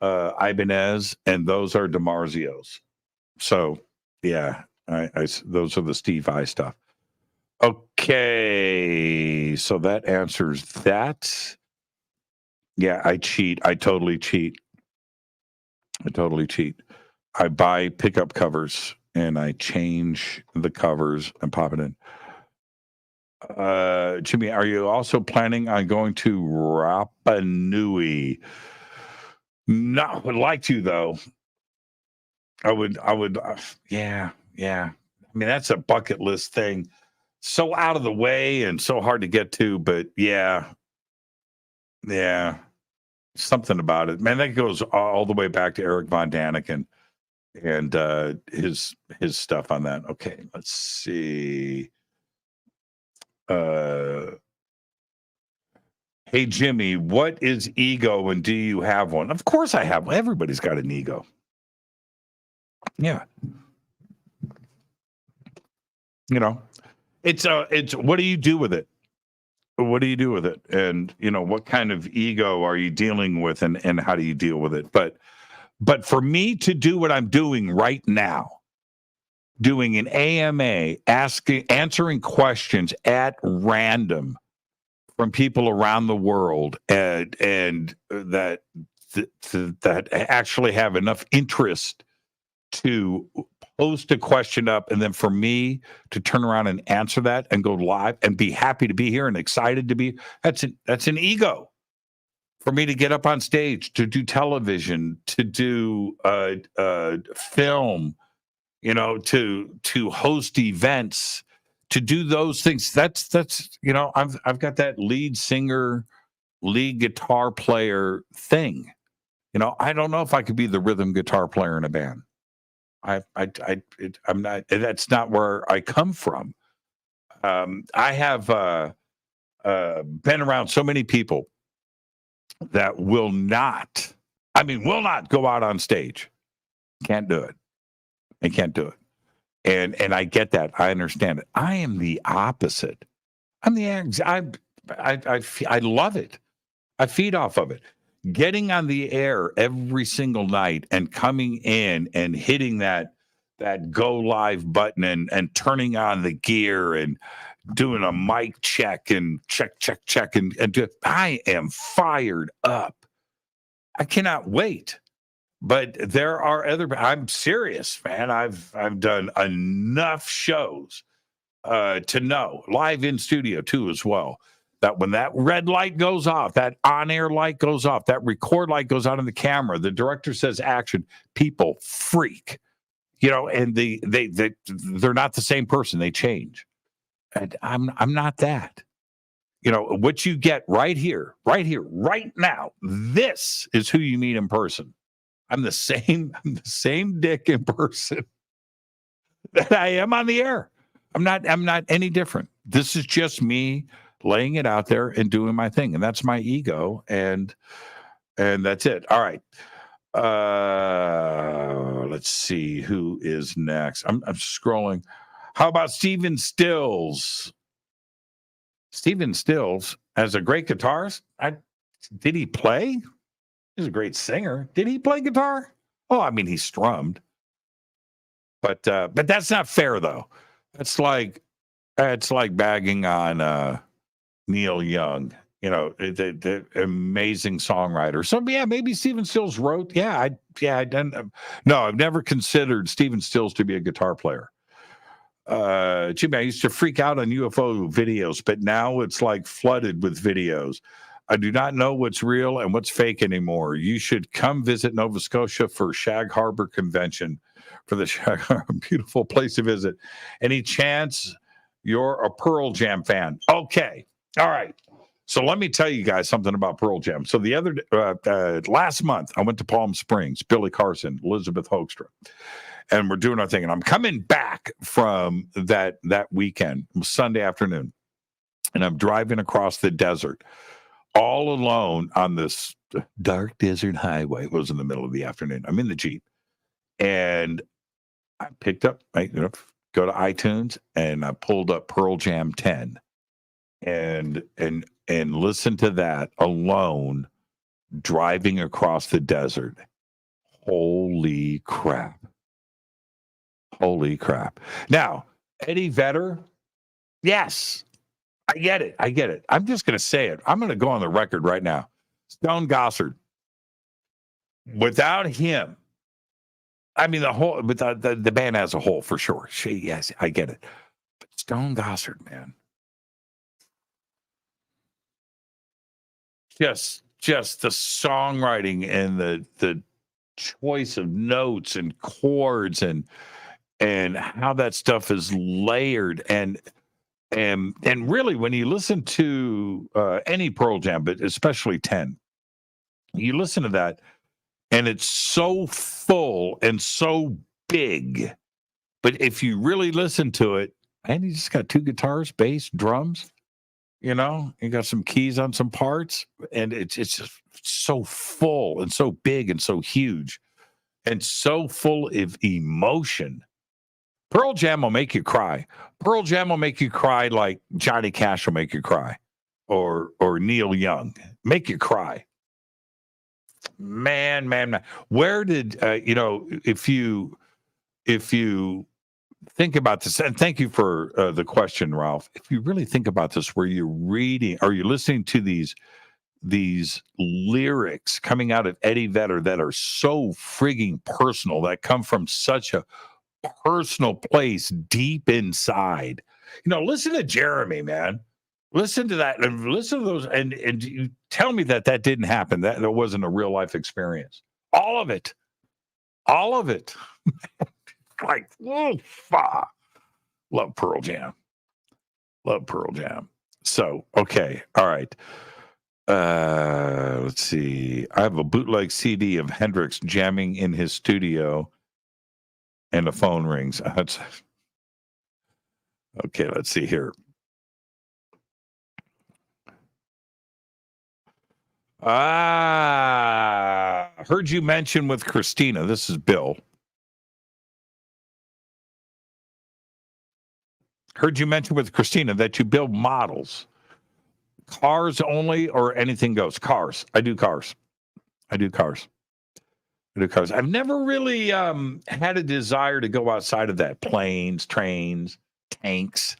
Ibanez, and those are DiMarzios. So yeah, those are the Steve Vai stuff. Okay, so that answers that. Yeah, I cheat. I totally cheat. I buy pickup covers and I change the covers and pop it in. Jimmy, are you also planning on going to Rapa Nui? No, would like to though. I would. Yeah. I mean, that's a bucket list thing. So out of the way and so hard to get to, but yeah, something about it, man. That goes all the way back to Eric Von Daniken and his stuff on that. Okay, let's see. Hey Jimmy, what is ego and do you have one? Of course I have. Everybody's got an ego. Yeah. It's what do you do with it? What do you do with it? And what kind of ego are you dealing with and how do you deal with it? But for me to do what I'm doing right now, doing an AMA, answering questions at random from people around the world and that actually have enough interest to post a question up, and then for me to turn around and answer that and go live and be happy to be here and excited to be, that's an ego. For me to get up on stage, to do television, to do film, to host events, to do those things. That's I've got that lead singer, lead guitar player thing. I don't know if I could be the rhythm guitar player in a band. I'm not. That's not where I come from. I have been around so many people that will not go out on stage. Can't do it. They can't do it. And I get that. I understand it. I am the opposite. I love it. I feed off of it. Getting on the air every single night and coming in and hitting that go live button and turning on the gear and doing a mic check and check and I am fired up. I cannot wait. But there are I'm serious, man. I've done enough shows to know, live in studio too as well, that when that red light goes off, that on-air light goes off, that record light goes on in the camera, the director says action, people freak. And they're not the same person. They change. And I'm not that. What you get right here, right now, this is who you meet in person. I'm the same dick in person that I am on the air. I'm not any different. This is just me laying it out there and doing my thing. And that's my ego. And that's it. All right. Let's see who is next. I'm scrolling. How about Stephen Stills? Stephen Stills has a great guitarist. Did he play? He's a great singer. Did he play guitar? Oh, I mean, he strummed. But that's not fair, though. It's like bagging on Neil Young. The amazing songwriter. So yeah, maybe Stephen Stills wrote. I didn't. No, I've never considered Stephen Stills to be a guitar player. Jimmy, I used to freak out on UFO videos, but now it's like flooded with videos. I do not know what's real and what's fake anymore. You should come visit Nova Scotia for Shag Harbor Convention, for the Shag Harbor, beautiful place to visit. Any chance you're a Pearl Jam fan? Okay, all right. So let me tell you guys something about Pearl Jam. So the other last month, I went to Palm Springs, Billy Carson, Elizabeth Hoekstra, and we're doing our thing. And I'm coming back from that weekend, Sunday afternoon, and I'm driving across the desert, all alone on this dark desert highway. It was in the middle of the afternoon. I'm in the Jeep, and I picked up, go to iTunes, and I pulled up Pearl Jam 10, and listen to that alone, driving across the desert. Holy crap. Holy crap. Now, Eddie Vedder, yes, I get it. I'm just going to say it. I'm going to go on the record right now. Stone Gossard. Without him, I mean, the band as a whole, for sure. Yes, I get it. But Stone Gossard, man. Just the songwriting and the choice of notes and chords and how that stuff is layered and really when you listen to any Pearl Jam, but especially 10, you listen to that and it's so full and so big. But if you really listen to it, and you just got two guitars, bass, drums. You got some keys on some parts, and it's just so full and so big and so huge and so full of emotion. Pearl Jam will make you cry. Pearl Jam will make you cry like Johnny Cash will make you cry, or Neil Young make you cry. Man. Where did if you think about this, and thank you for the question, Ralph. If you really think about this, where you're reading or you're listening to these lyrics coming out of Eddie Vedder that are so frigging personal, that come from such a personal place deep inside. Listen to Jeremy, man. Listen to that, and listen to those, and you tell me that didn't happen. That wasn't a real life experience. All of it. Like, fuck. Love Pearl Jam. So, okay, all right. Let's see. I have a bootleg CD of Hendrix jamming in his studio, and the phone rings. Okay, let's see here. Heard you mention with Christina. This is Bill. Heard you mention with Christina that you build models. Cars only or anything goes? Cars. I do cars. I've never really had a desire to go outside of that. Planes, trains, tanks.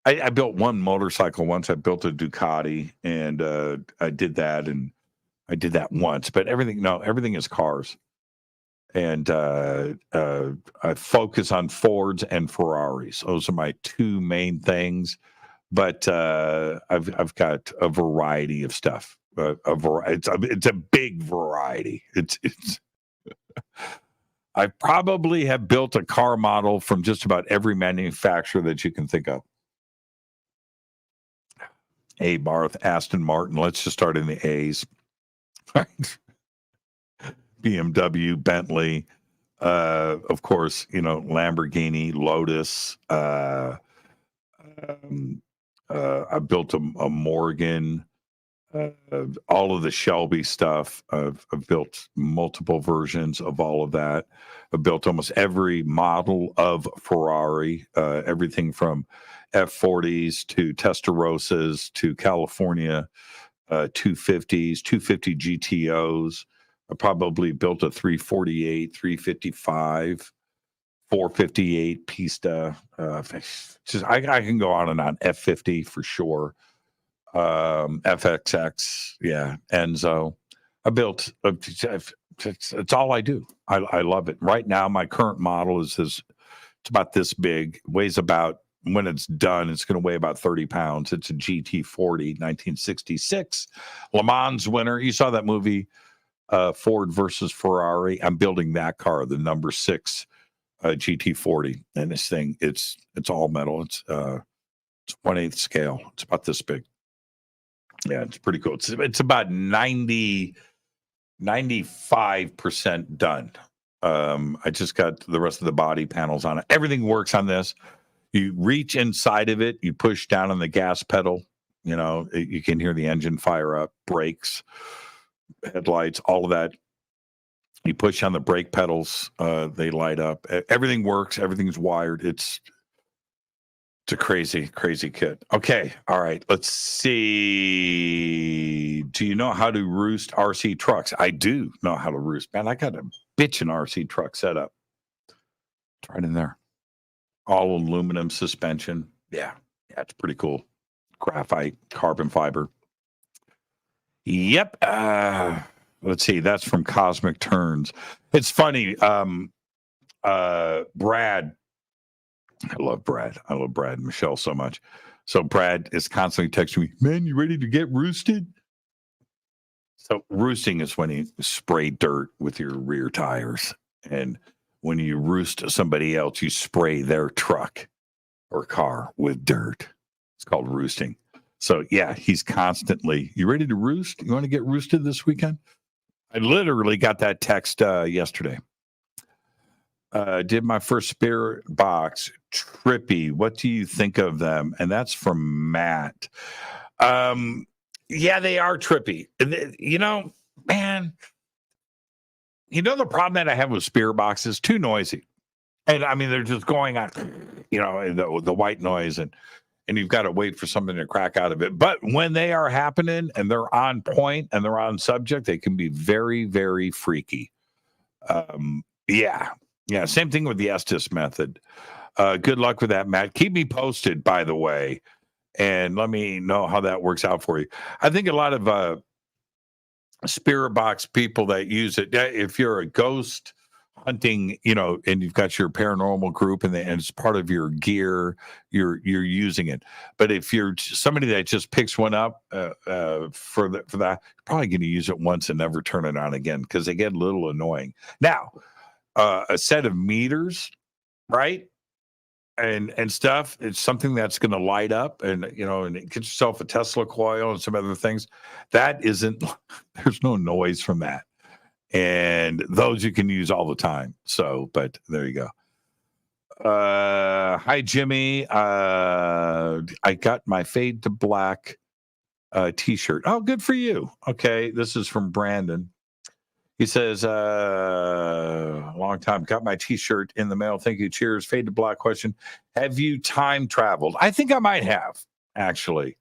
I built one motorcycle once. I built a Ducati, and I did that, and I did that once. But everything is cars. And I focus on Fords and Ferraris. Those are my two main things. But I've got a variety of stuff. It's a big variety. It's. I probably have built a car model from just about every manufacturer that you can think of. A Barth, Aston Martin. Let's just start in the A's. BMW, Bentley, of course, Lamborghini, Lotus. I built a Morgan, all of the Shelby stuff. I've built multiple versions of all of that. I've built almost every model of Ferrari, everything from F40s to Testarossas to California 250s, 250 GTOs. I probably built a 348, 355, 458 Pista. I can go on and on. F50 for sure. FXX, yeah. Enzo. I built. It's all I do. I love it. Right now, my current model is it's about this big. Weighs about, when it's done, it's going to weigh about 30 pounds. It's a GT40, 1966 Le Mans winner. You saw that movie, Ford versus Ferrari. I'm building that car, the number 6 GT40, and this thing, it's all metal. It's 1/8 scale. It's about this big. Yeah, it's pretty cool. It's about 95% done. I just got the rest of the body panels on it. Everything works on this. You reach inside of it, you push down on the gas pedal, you can hear the engine fire up, brakes, headlights, all of that. You push on the brake pedals, they light up. Everything works. Everything's wired. It's a crazy, crazy kit. Okay. All right. Let's see. Do you know how to roost RC trucks? I do know how to roost. Man, I got a bitchin' RC truck set up. It's right in there. All aluminum suspension. Yeah, it's pretty cool. Graphite, carbon fiber. Yep. Let's see. That's from Cosmic Turns. It's funny. Brad. I love Brad and Michelle so much. So Brad is constantly texting me, man, you ready to get roosted? So roosting is when you spray dirt with your rear tires. And when you roost somebody else, you spray their truck or car with dirt. It's called roosting. So yeah, he's constantly, you ready to roost? You want to get roosted this weekend? I literally got that text yesterday. Did my first spirit box. Trippy. What do you think of them? And that's from Matt. Yeah, they are trippy. Man, the problem that I have with spirit boxes, too noisy. And I mean, they're just going on, the white noise, and you've got to wait for something to crack out of it. But when they are happening and they're on point and they're on subject, they can be very, very freaky. Yeah, same thing with the Estes method. Good luck with that, Matt. Keep me posted, by the way, and let me know how that works out for you. I think a lot of spirit box people that use it, if you're a ghost hunting, you know, and you've got your paranormal group and it's part of your gear, you're using it. But if you're somebody that just picks one up for that, you're probably going to use it once and never turn it on again because they get a little annoying. Now, a set of meters, right? And stuff, it's something that's going to light up and, you know, and get yourself a Tesla coil and some other things. That isn't, there's no noise from that. And those you can use all the time. So, but there you go. Hi, Jimmy. I got my Fade to Black T-shirt. Oh, good for you. Okay. This is from Brandon. He says, long time, got my T-shirt in the mail. Thank you. Cheers. Fade to Black question. Have you time traveled? I think I might have, actually.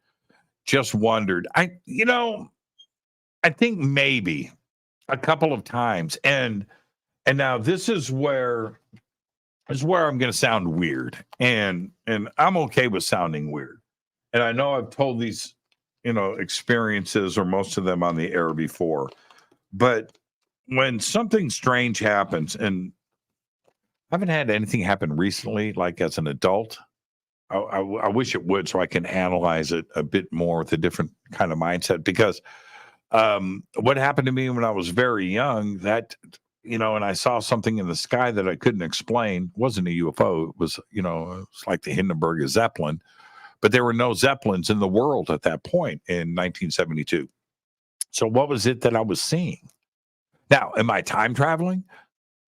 Just wondered. I think maybe a couple of times. And now this is where I'm going to sound weird. And I'm okay with sounding weird. And I know I've told these, experiences or most of them on the air before. But when something strange happens, and I haven't had anything happen recently, like as an adult, I wish it would so I can analyze it a bit more with a different kind of mindset. Because what happened to me when I was very young, that, and I saw something in the sky that I couldn't explain. It wasn't a UFO. It was, it was like the Hindenburg Zeppelin. But there were no Zeppelins in the world at that point in 1972. So what was it that I was seeing? Now, am I time traveling?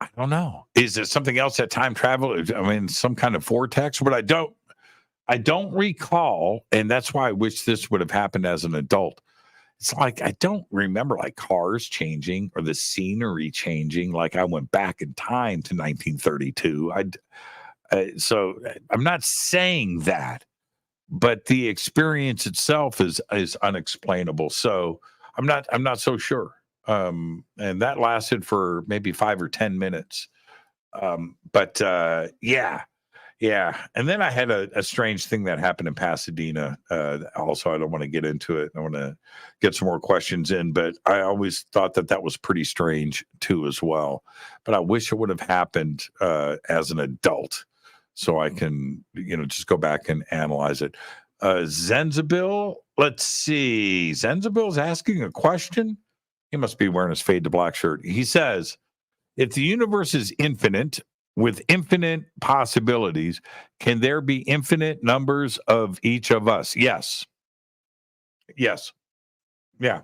I don't know. Is it something else that time travel? I mean, some kind of vortex? But I don't recall, and that's why I wish this would have happened as an adult. It's like I don't remember like cars changing or the scenery changing. Like I went back in time to 1932. So I'm not saying that, but the experience itself is unexplainable. So I'm not so sure. And that lasted for maybe 5 or 10 minutes. Yeah. And then I had a strange thing that happened in Pasadena. Also, I don't want to get into it. I want to get some more questions in, but I always thought that was pretty strange too, as well. But I wish it would have happened as an adult, so I can, just go back and analyze it. Zenzabil, let's see. Zenzabil's asking a question. He must be wearing his Fade to Black shirt. He says, if the universe is infinite with infinite possibilities, can there be infinite numbers of each of us? Yes. Yeah.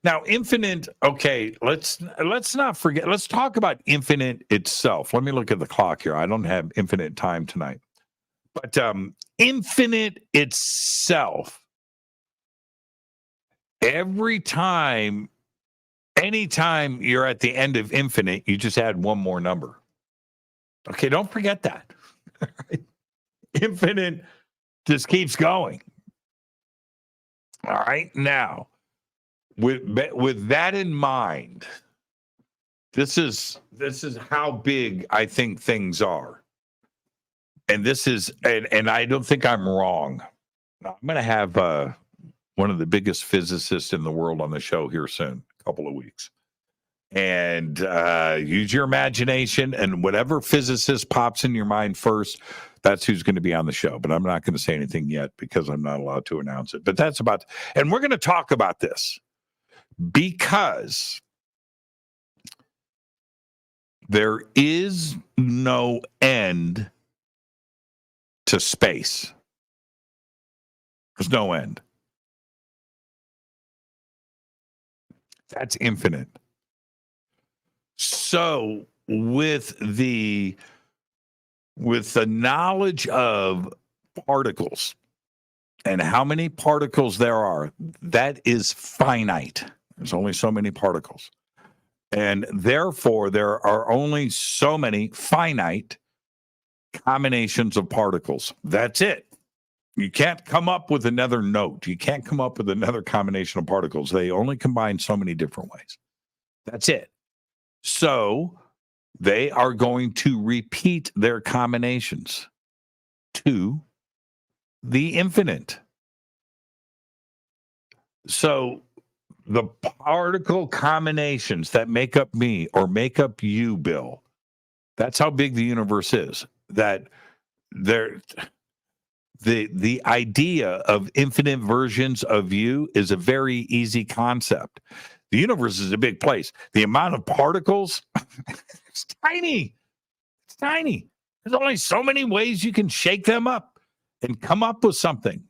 Now, infinite, okay, let's not forget. Let's talk about infinite itself. Let me look at the clock here. I don't have infinite time tonight. But infinite itself, anytime you're at the end of infinite, you just add one more number. Okay, don't forget that. Infinite just keeps going. All right, now, with that in mind, this is how big I think things are. And this is, and I don't think I'm wrong. I'm going to have one of the biggest physicists in the world on the show here soon, a couple of weeks. And use your imagination, and whatever physicist pops in your mind first, that's who's going to be on the show. But I'm not going to say anything yet because I'm not allowed to announce it. But that's about, and we're going to talk about this because there is no end to space. There's no end. That's infinite. So with the knowledge of particles and how many particles there are, that is finite. There's only so many particles. And therefore, there are only so many finite combinations of particles. That's it. You can't come up with another note. You can't come up with another combination of particles. They only combine so many different ways. That's it. So they are going to repeat their combinations to the infinite. So the particle combinations that make up me or make up you, Bill. That's how big the universe is. That there, the idea of infinite versions of you is a very easy concept. The universe is a big place. The amount of particles, it's tiny. It's tiny. There's only so many ways you can shake them up and come up with something.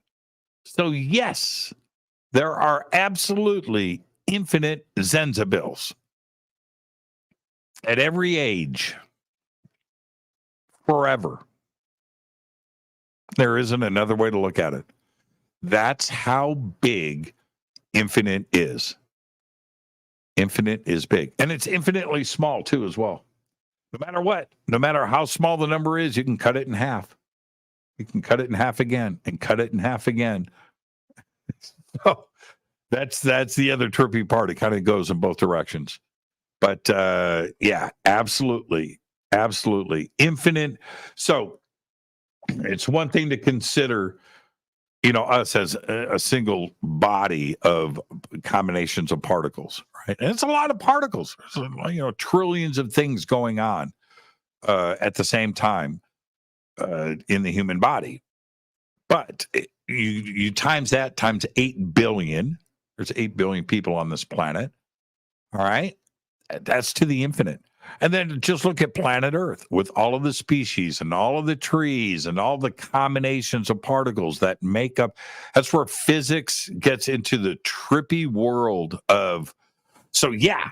So yes, there are absolutely infinite Zenzabills at every age, forever. There isn't another way to look at it. That's how big infinite is. Infinite is big. And it's infinitely small, too, as well. No matter what, no matter how small the number is, you can cut it in half. You can cut it in half again and cut it in half again. So that's the other trippy part. It kind of goes in both directions. But yeah, absolutely. Absolutely. Infinite. So it's one thing to consider, us as a single body of combinations of particles, right? And it's a lot of particles. There's, trillions of things going on at the same time in the human body. But you times that times 8 billion. There's 8 billion people on this planet. All right. That's to the infinite. And then just look at planet Earth with all of the species and all of the trees and all the combinations of particles that make up. That's where physics gets into the trippy world of. So, yeah,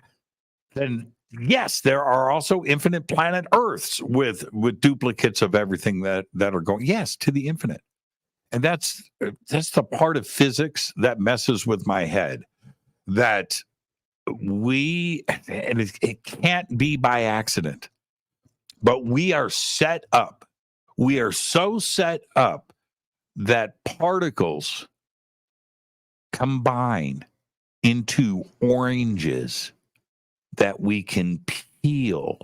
then, yes, there are also infinite planet Earths with duplicates of everything that are going. Yes, to the infinite. And that's the part of physics that messes with my head, that it can't be by accident, but we are set up. We are so set up that particles combine into oranges that we can peel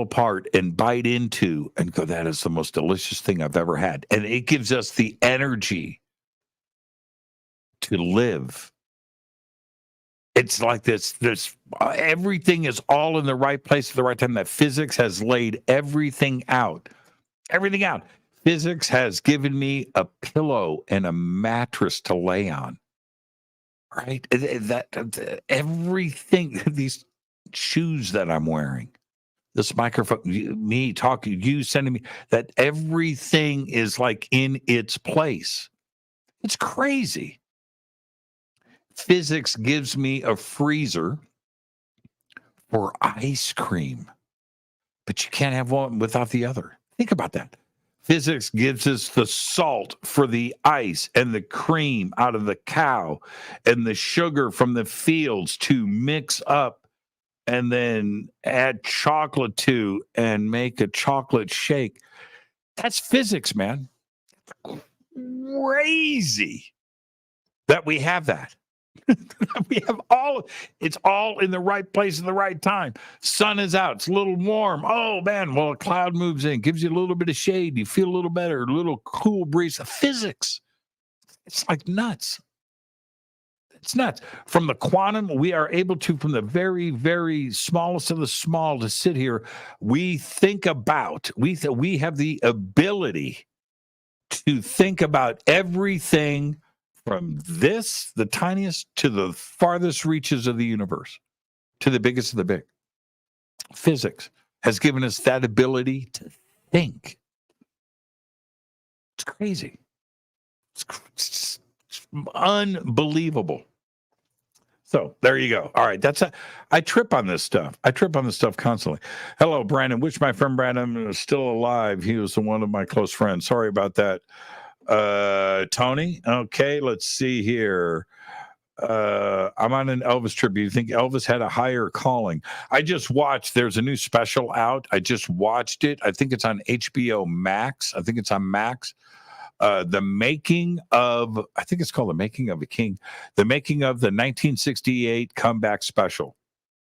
apart and bite into and go, that is the most delicious thing I've ever had. And it gives us the energy to live. It's like this everything is all in the right place at the right time. That physics has laid everything out. Everything out. Physics has given me a pillow and a mattress to lay on. Right? That everything, these shoes that I'm wearing, this microphone, me talking, you sending me, that everything is like in its place. It's crazy. Physics gives me a freezer for ice cream, but you can't have one without the other. Think about that. Physics gives us the salt for the ice and the cream out of the cow and the sugar from the fields to mix up and then add chocolate to and make a chocolate shake. That's physics, man. Crazy that we have that. We have it's all in the right place at the right time. Sun is out. It's a little warm. Oh, man. Well, a cloud moves in, gives you a little bit of shade. You feel a little better, a little cool breeze. Physics. It's like nuts. It's nuts. From the quantum, we are able to, from the very, very smallest of the small, to sit here. We think about, we have the ability to think about everything from this, the tiniest, to the farthest reaches of the universe, to the biggest of the big. Physics has given us that ability to think. It's crazy. It's unbelievable. So there you go. All right. I trip on this stuff. I trip on this stuff constantly. Hello, Brandon. Wish my friend Brandon was still alive. He was one of my close friends. Sorry about that. Tony. Okay, let's see here. I'm on an Elvis tribute. You think Elvis had a higher calling? I just watched, there's a new special out. I just watched it. I think it's on HBO Max. I think it's on Max. The making of, I think it's called The Making of a King. The making of the 1968 comeback special.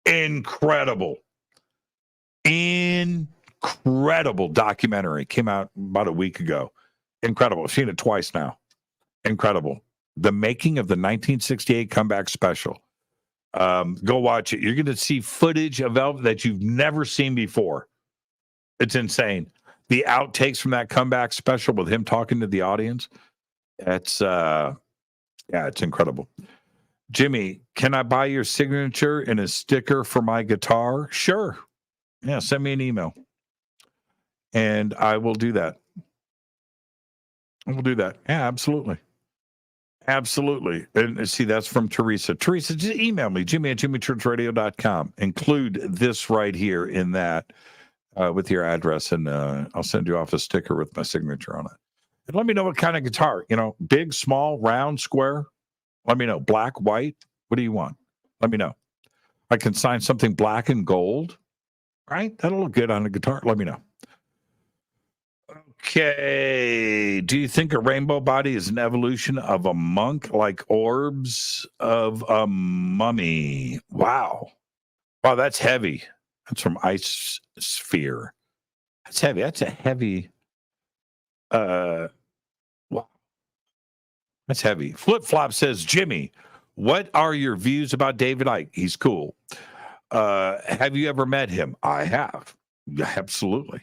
Incredible documentary. Came out about a week ago. Incredible. I've seen it twice now. Incredible. The Making of the 1968 Comeback Special. Go watch it. You're going to see footage of Elvis that you've never seen before. It's insane. The outtakes from that comeback special with him talking to the audience. It's it's incredible. Jimmy, can I buy your signature and a sticker for my guitar? Sure. Yeah, send me an email. And I will do that. We'll do that. Yeah, absolutely. Absolutely. And see, that's from Teresa. Teresa, just email me, Jimmy@jimmychurchradio.com. Include this right here in that with your address, and I'll send you off a sticker with my signature on it. And let me know what kind of guitar, big, small, round, square. Let me know. Black, white. What do you want? Let me know. I can sign something black and gold. Right? That'll look good on a guitar. Let me know. Okay. Do you think a rainbow body is an evolution of a monk like orbs of a mummy? Wow. Wow, that's heavy. That's from Ice Sphere. That's heavy. That's a heavy. Wow. That's heavy. Flip Flop says, Jimmy, what are your views about David Icke? He's cool. Have you ever met him? I have. Absolutely.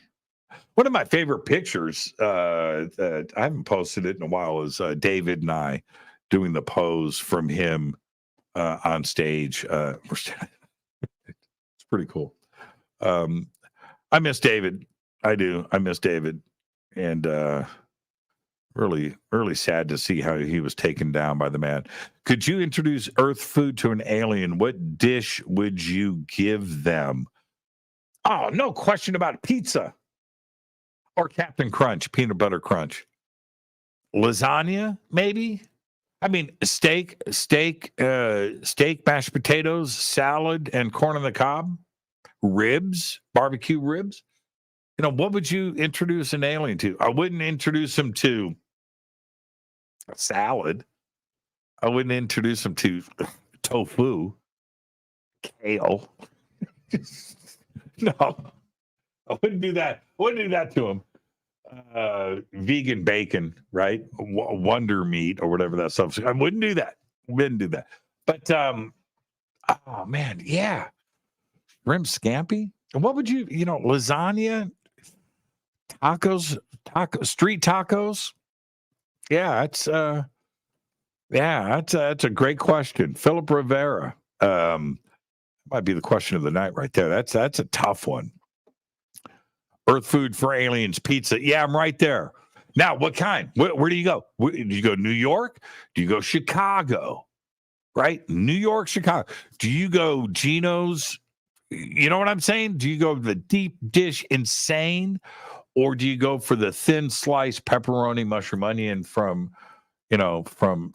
One of my favorite pictures, that I haven't posted it in a while, is David and I doing the pose from him on stage. It's pretty cool. I miss David. I do. I miss David. And really, really sad to see how he was taken down by the man. Could you introduce Earth food to an alien? What dish would you give them? Oh, no question about it. Pizza. Or Captain Crunch, peanut butter crunch. Lasagna, maybe? I mean, steak, mashed potatoes, salad, and corn on the cob. Ribs, barbecue ribs. What would you introduce an alien to? I wouldn't introduce him to a salad. I wouldn't introduce him to tofu, kale. No, I wouldn't do that. I wouldn't do that to him. Vegan bacon, right? Wonder meat or whatever that stuff is. I wouldn't do that. Wouldn't do that. But, oh, man, yeah. Rim scampi? What would you, lasagna? Tacos? Street tacos? Yeah, that's a great question. Philip Rivera. Might be the question of the night right there. That's a tough one. Earth food for aliens, pizza. Yeah, I'm right there. Now, what kind? Where do you go? Do you go New York? Do you go Chicago? Right? New York, Chicago. Do you go Geno's? You know what I'm saying? Do you go the deep dish insane? Or do you go for the thin slice pepperoni, mushroom, onion from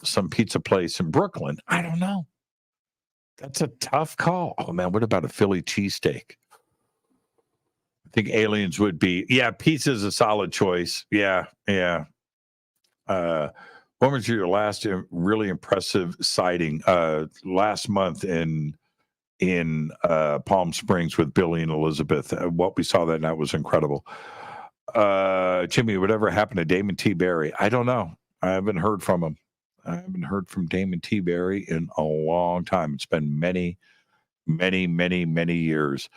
some pizza place in Brooklyn? I don't know. That's a tough call. Oh, man, what about a Philly cheesesteak? I think aliens would be, pizza is a solid choice. Yeah. When was your last really impressive sighting? Last month in Palm Springs with Billy and Elizabeth. What we saw that night was incredible. Jimmy, whatever happened to Damon T. Barry? I don't know. I haven't heard from him. I haven't heard from Damon T. Barry in a long time. It's been many, many, many, many years.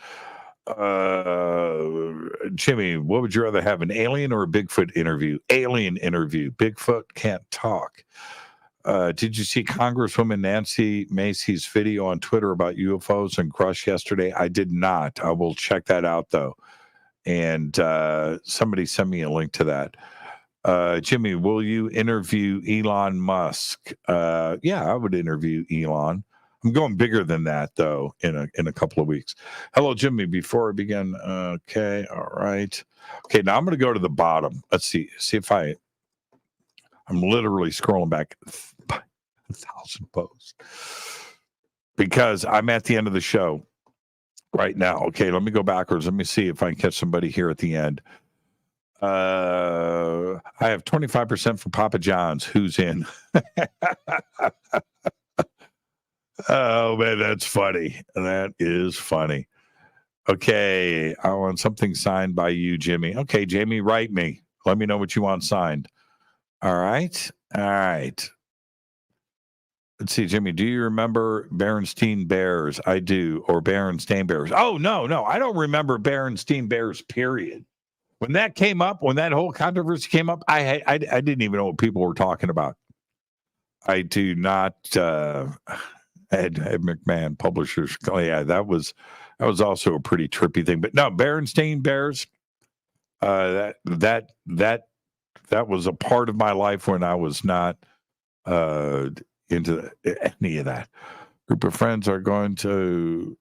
Jimmy, what would you rather have, an alien or a Bigfoot interview? Alien interview. Bigfoot can't talk. Did you see Congresswoman Nancy Macy's video on Twitter about UFOs and Crush yesterday? I did not. I will check that out, though. And somebody send me a link to that. Jimmy, will you interview Elon Musk? Yeah, I would interview Elon. I'm going bigger than that, though, in a couple of weeks. Hello, Jimmy. Before I begin, okay, all right. Okay, now I'm going to go to the bottom. Let's see if I'm literally scrolling back 1,000 posts because I'm at the end of the show right now. Okay, let me go backwards. Let me see if I can catch somebody here at the end. I have 25% for Papa John's. Who's in? Oh, man, that's funny. That is funny. Okay, I want something signed by you, Jimmy. Okay, Jamie, write me. Let me know what you want signed. All right. Let's see, Jimmy, do you remember Berenstein Bears? I do, or Berenstain Bears. Oh, no, I don't remember Berenstein Bears, period. When that came up, when that whole controversy came up, I didn't even know what people were talking about. I do not. Ed McMahon, publishers. Oh, yeah, that was also a pretty trippy thing. But no, Berenstain Bears. That was a part of my life when I was not into any of that. Group of friends are going to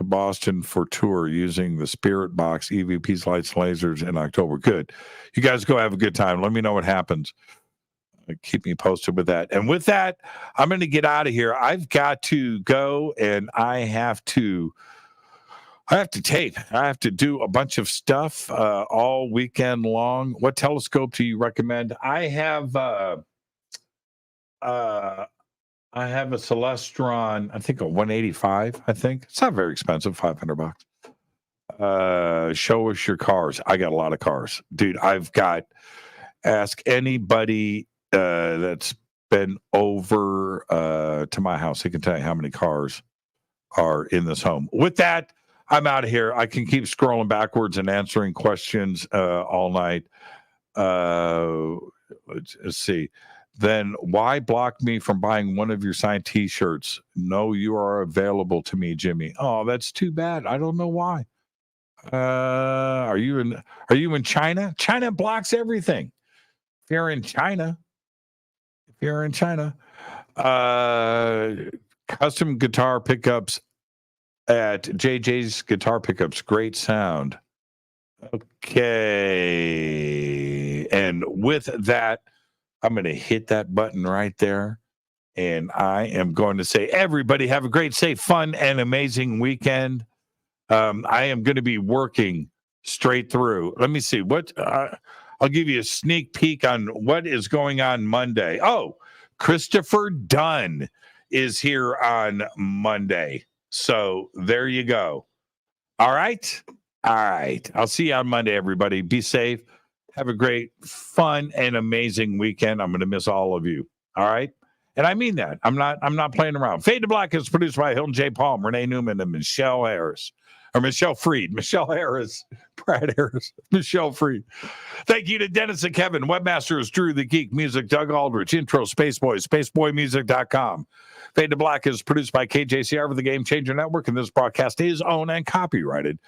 Boston for tour using the Spirit Box, EVPs, lights, lasers in October. Good. You guys go have a good time. Let me know what happens. Keep me posted with that. And with that, I'm going to get out of here. I've got to go, and I have to tape. I have to do a bunch of stuff all weekend long. What telescope do you recommend? I have a Celestron, I think a 185, I think. It's not very expensive, $500. Show us your cars. I got a lot of cars. Dude, ask anybody that's been over to my house. They can tell you how many cars are in this home. With that, I'm out of here. I can keep scrolling backwards and answering questions all night. Let's see. Then why block me from buying one of your signed T-shirts? No, you are available to me, Jimmy. Oh, that's too bad. I don't know why. Are you in China? China blocks everything. If you're in China, custom guitar pickups at JJ's Guitar Pickups. Great sound. Okay. And with that, I'm going to hit that button right there. And I am going to say, everybody have a great, safe, fun, and amazing weekend. I am going to be working straight through. Let me see. I'll give you a sneak peek on what is going on Monday. Oh, Christopher Dunn is here on Monday. So there you go. All right. I'll see you on Monday, everybody. Be safe. Have a great, fun, and amazing weekend. I'm going to miss all of you. All right. And I mean that. I'm not playing around. Fade to Black is produced by Hilton J. Palm, Renee Neuman, and Michelle Harris. Or Michelle Freed. Michelle Harris. Brad Harris. Michelle Freed. Thank you to Dennis and Kevin. Webmaster is Drew the Geek. Music, Doug Aldrich. Intro, Spaceboy. SpaceboyMusic.com. Fade to Black is produced by KJCR for the Game Changer Network, and this broadcast is owned and copyrighted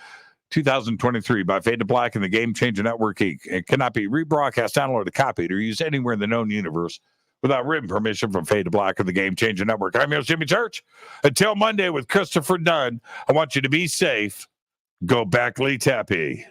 2023 by Fade to Black and the Game Changer Network. It cannot be rebroadcast, downloaded, copied, or used anywhere in the known universe without written permission from Fade to Black and the Game Changer Network. I'm your Jimmy Church. Until Monday with Christopher Dunn, I want you to be safe. Go back, Lee Tappy.